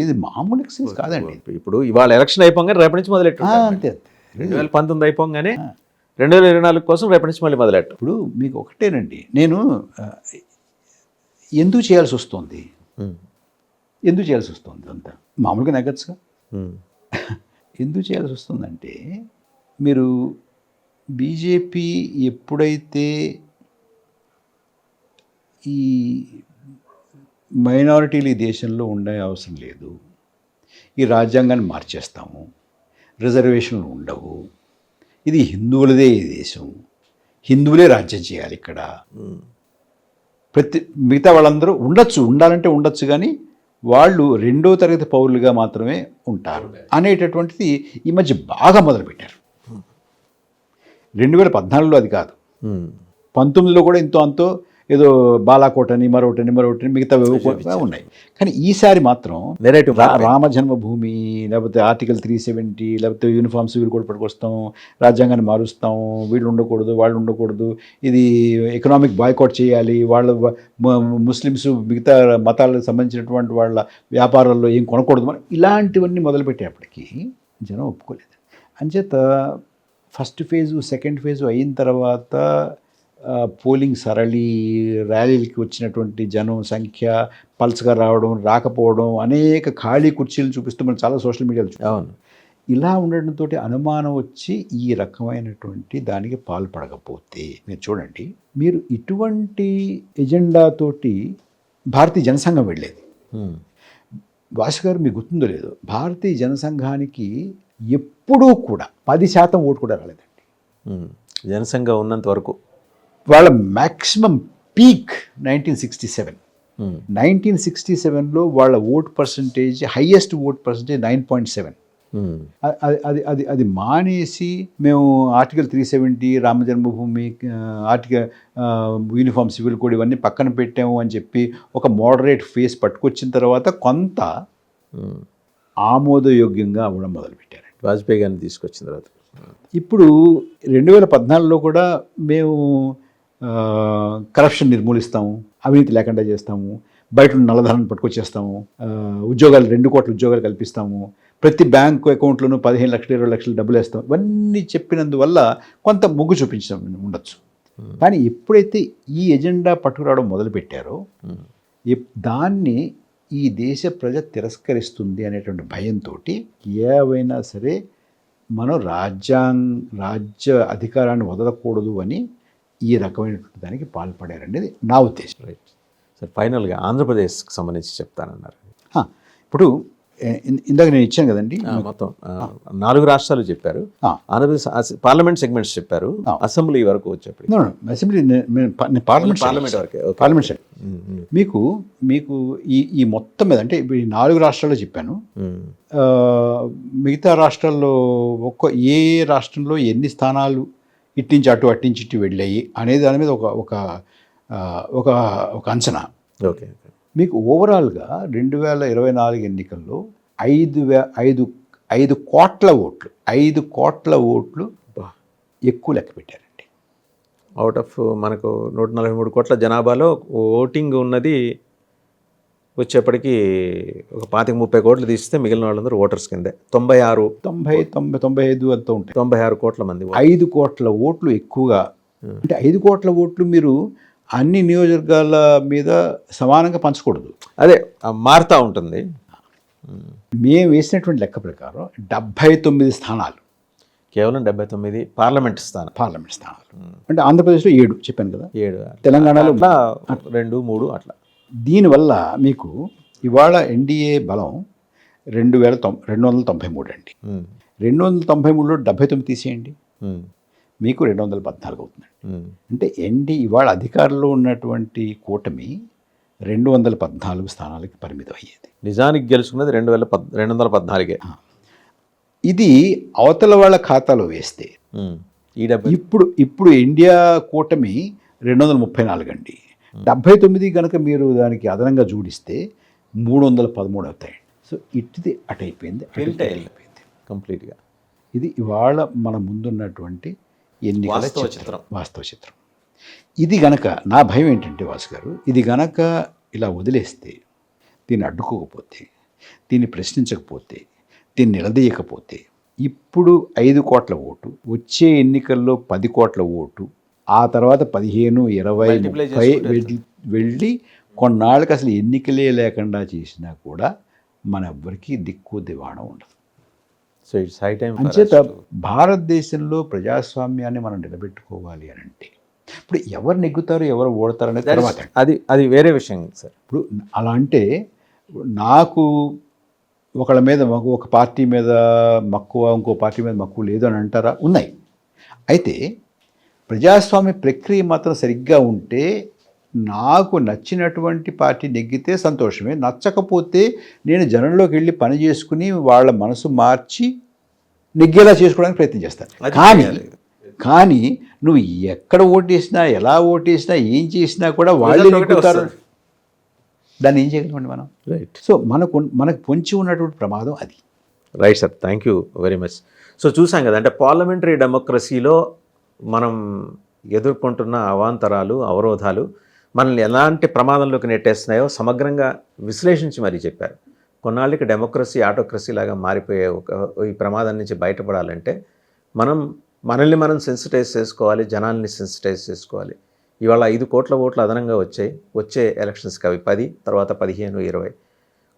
ఇది మామూలు ఎక్సర్సైజ్ కాదండి. ఇప్పుడు ఇవాళ ఎలక్షన్ అయిపోగానే రేపటి నుంచి మొదలెట్టు, అంతే 2019 అయిపోగానే 2024 కోసం రేపటి నుంచి మళ్ళీ మొదలెట్టు. ఇప్పుడు మీకు ఒకటేనండి, నేను ఎందుకు చేయాల్సి వస్తుంది అంతా మామూలుగా నెగ్గచ్చుగా. ఎందుకు చేయాల్సి వస్తుందంటే, మీరు బీజేపీ ఎప్పుడైతే ఈ మైనారిటీలు ఈ దేశంలో ఉండే అవసరం లేదు, ఈ రాజ్యాంగాన్ని మార్చేస్తాము, రిజర్వేషన్లు ఉండవు, ఇది హిందువులదే ఈ దేశం, హిందువులే రాజ్యం చేయాలి ఇక్కడ, మిగతా వాళ్ళందరూ ఉండాలంటే ఉండొచ్చు కానీ వాళ్ళు 2వ తరగతి పౌరులుగా మాత్రమే ఉంటారు అనేటటువంటిది ఈ మధ్య బాగా మొదలుపెట్టారు. 2014లో అది కాదు, 19లో కూడా అంతో ఏదో బాలాకోటని మరొకటి మిగతా ఉన్నాయి. కానీ ఈసారి మాత్రం రామ జన్మభూమి, లేకపోతే ఆర్టికల్ 370, లేకపోతే యూనిఫామ్ సివిల్ కోడ్ పట్టుకొస్తాం, రాజ్యాంగాన్ని మారుస్తాం, వీళ్ళు ఉండకూడదు వాళ్ళు ఉండకూడదు, ఇది ఎకనామిక్ బాయ్కాట్ చేయాలి, వాళ్ళు ముస్లిమ్స్ మిగతా మతాలకు సంబంధించినటువంటి వాళ్ళ వ్యాపారాల్లో ఏం కొనకూడదు, ఇలాంటివన్నీ మొదలుపెట్టేప్పటికీ జనం ఒప్పుకోలేదు. అంచేత ఫస్ట్ ఫేజు సెకండ్ ఫేజు అయిన తర్వాత పోలింగ్ సరళి ర్యాలీలకి వచ్చినటువంటి జనం సంఖ్య పల్స్గా రావడం రాకపోవడం అనేక ఖాళీ కుర్చీలు చూపిస్తూ మనం చాలా సోషల్ మీడియాలో చూస్తాం. అవును. ఇలా ఉండడంతో అనుమానం వచ్చి ఈ రకమైనటువంటి దానికి పాల్పడకపోతే మీరు చూడండి, మీరు ఇటువంటి ఎజెండాతోటి భారతీయ జనసంఘం వెళ్ళేది. భాష గారు మీకు గుర్తుందో లేదో, భారతీయ జనసంఘానికి ఎప్పుడూ కూడా 10% ఓటు కూడా రాలేదండి. జనసంఘం ఉన్నంత వరకు వాళ్ళ మ్యాక్సిమం పీక్ 1967. 1967లో వాళ్ళ vote percentage highest vote percentage 9.7. అది మానేసి మేము ఆర్టికల్ 370 రామ జన్మభూమి ఆర్టికల్ యూనిఫామ్ సివిల్ కోడ్ ఇవన్నీ పక్కన పెట్టాము అని చెప్పి ఒక మోడరేట్ ఫేస్ పట్టుకొచ్చిన తర్వాత కొంత ఆమోదయోగ్యంగా అవ్వడం మొదలుపెట్టారు వాజ్పేయి గారిని తీసుకొచ్చిన తర్వాత. ఇప్పుడు 2014లో కూడా మేము కరప్షన్ నిర్మూలిస్తాము, అవినీతి లేకుండా చేస్తాము, బయట ఉన్న నల్లధనాన్ని పట్టుకొచ్చేస్తాము, ఉద్యోగాలు 2 కోట్ల ఉద్యోగాలు కల్పిస్తాము, ప్రతి బ్యాంకు అకౌంట్లోనూ 15 లక్షలు 20 లక్షలు డబ్బులు వేస్తాం, ఇవన్నీ చెప్పినందువల్ల కొంత మొగ్గు చూపించడం ఉండొచ్చు. కానీ ఎప్పుడైతే ఈ ఎజెండా పట్టుకురావడం మొదలుపెట్టారో దాన్ని ఈ దేశ ప్రజ తిరస్కరిస్తుంది అనేటువంటి భయంతో ఏవైనా సరే మనం రాజ్య అధికారాన్ని వదలకూడదు అని ఈ రకమైనటువంటి దానికి పాల్పడారనేది నా ఉద్దేశం. రైట్ సార్, ఫైనల్గా ఆంధ్రప్రదేశ్కి సంబంధించి చెప్తానన్నారు. ఇప్పుడు ఇందాక నేను ఇచ్చాను కదండి, మొత్తం 4 రాష్ట్రాలు చెప్పారు. ఆంధ్రప్రదేశ్ పార్లమెంట్ సెగ్మెంట్స్ చెప్పారు. అసెంబ్లీ వరకు వచ్చేప్పుడు అసెంబ్లీ పార్లమెంట్ వరకే. పార్లమెంట్ సెగ్మెంట్ మీకు ఈ మొత్తం మీద అంటే ఇప్పుడు ఈ 4 రాష్ట్రాల్లో చెప్పాను. మిగతా రాష్ట్రాల్లో ఏ రాష్ట్రంలో ఎన్ని స్థానాలు ఇట్టించి అట్టించి ఇటు వెళ్ళాయి అనేది దాని మీద ఒక అంచనా. ఓకే. మీకు ఓవరాల్గా 2024 ఎన్నికల్లో 5 కోట్ల ఓట్లు ఎక్కువ లెక్క పెట్టారండి. అవుట్ ఆఫ్ మనకు 143 కోట్ల జనాభాలో ఓటింగ్ ఉన్నది వచ్చేప్పటికి ఒక 25-30 కోట్లు తీస్తే మిగిలిన వాళ్ళందరూ ఓటర్స్ కిందే 95 అంతా ఉంటాయి. 96 కోట్ల మంది 5 కోట్ల ఓట్లు ఎక్కువగా. అంటే 5 కోట్ల ఓట్లు మీరు అన్ని నియోజకవర్గాల మీద సమానంగా పంచకూడదు, అదే మారుతూ ఉంటుంది. మేము వేసినటువంటి లెక్క ప్రకారం 79 స్థానాలు, కేవలం 79 పార్లమెంట్ స్థానాలు. అంటే ఆంధ్రప్రదేశ్లో 7 చెప్పాను కదా, 7, తెలంగాణలో 2, 3 అట్లా. దీనివల్ల మీకు ఇవాళ ఎన్డీఏ బలం 293 అండి. 293లో 79 తీసేయండి, మీకు 214 అవుతుందండి. అంటే ఇవాళ అధికారంలో ఉన్నటువంటి కూటమి 214 స్థానాలకి పరిమితం అయ్యేది. నిజానికి గెలుచుకున్నది 214. ఇది అవతల వాళ్ళ ఖాతాలో వేస్తే ఇప్పుడు ఇండియా కూటమి 234 అండి. 79 కనుక మీరు దానికి అదనంగా జోడిస్తే 313 అవుతాయండి. సో ఇటుది అటైపోయింది కంప్లీట్గా. ఇది ఇవాళ మన ముందున్నటువంటి ఎన్నికల వాస్తవ చిత్రం. ఇది గనక నా భయం ఏంటంటే వాసు గారు, ఇది గనక ఇలా వదిలేస్తే, దీన్ని అడ్డుకోకపోతే, దీన్ని ప్రశ్నించకపోతే, దీన్ని నిలదీయకపోతే, ఇప్పుడు 5 కోట్ల ఓటు, వచ్చే ఎన్నికల్లో 10 కోట్ల ఓటు, ఆ తర్వాత 15, 20, 30 వెళ్ళి కొన్నాళ్ళకి అసలు ఎన్నికలే లేకుండా చేసినా కూడా మన ఎవ్వరికీ దిక్కు దివాణం ఉండదు. So it's high time. అంచేత భారతదేశంలో ప్రజాస్వామ్యాన్ని మనం నిలబెట్టుకోవాలి అని అంటే ఇప్పుడు ఎవరు నెగ్గుతారు ఎవరు ఓడతారు అనేది తర్వాత అది వేరే విషయం సార్. ఇప్పుడు అలా అంటే నాకు ఒకళ్ళ మీద ఒక పార్టీ మీద మక్కువ, ఇంకో పార్టీ మీద మక్కువ లేదు అని అంటారా? ఉన్నాయి. అయితే ప్రజాస్వామ్య ప్రక్రియ మాత్రం సరిగ్గా ఉంటే నాకు నచ్చినటువంటి పార్టీ నెగ్గితే సంతోషమే, నచ్చకపోతే నేను జనంలోకి వెళ్ళి పని చేసుకుని వాళ్ళ మనసు మార్చి నెగ్గేలా చేసుకోవడానికి ప్రయత్నం చేస్తాను. కానీ నువ్వు ఎక్కడ ఓటేసినా, ఎలా ఓటేసినా, ఏం చేసినా కూడా వాళ్ళే నెగ్గుతారు. దాన్ని ఏం చేయగలమండి మనం? రైట్. సో మనకు పొంచి ఉన్నటువంటి ప్రమాదం అది. Right sir, thank you very much. So చూసాం కదా, అంటే పార్లమెంటరీ డెమోక్రసీలో మనం ఎదుర్కొంటున్న అవాంతరాలు, అవరోధాలు మనల్ని ఎలాంటి ప్రమాదంలోకి నెట్టేస్తున్నాయో సమగ్రంగా విశ్లేషించి మరీ చెప్పారు. కొన్నాళ్ళకి డెమోక్రసీ ఆటోక్రసీ లాగా మారిపోయే ఈ ప్రమాదం నుంచి బయటపడాలంటే మనల్ని మనం సెన్సిటైజ్ చేసుకోవాలి, జనాల్ని సెన్సిటైజ్ చేసుకోవాలి. ఇవాళ 5 కోట్ల ఓట్లు అదనంగా వచ్చాయి. వచ్చే ఎలక్షన్స్కి అవి 10, తర్వాత 15, 20.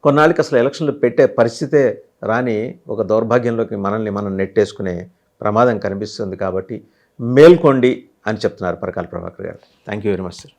కొన్నాళ్ళకి అసలు ఎలక్షన్లు పెట్టే పరిస్థితే రాని ఒక దౌర్భాగ్యంలోకి మనల్ని మనం నెట్టేసుకునే ప్రమాదం కనిపిస్తుంది. కాబట్టి మేల్కోండి అని చెప్తున్నారు పరకాల ప్రభాకర్ గారు. Thank you very much sir.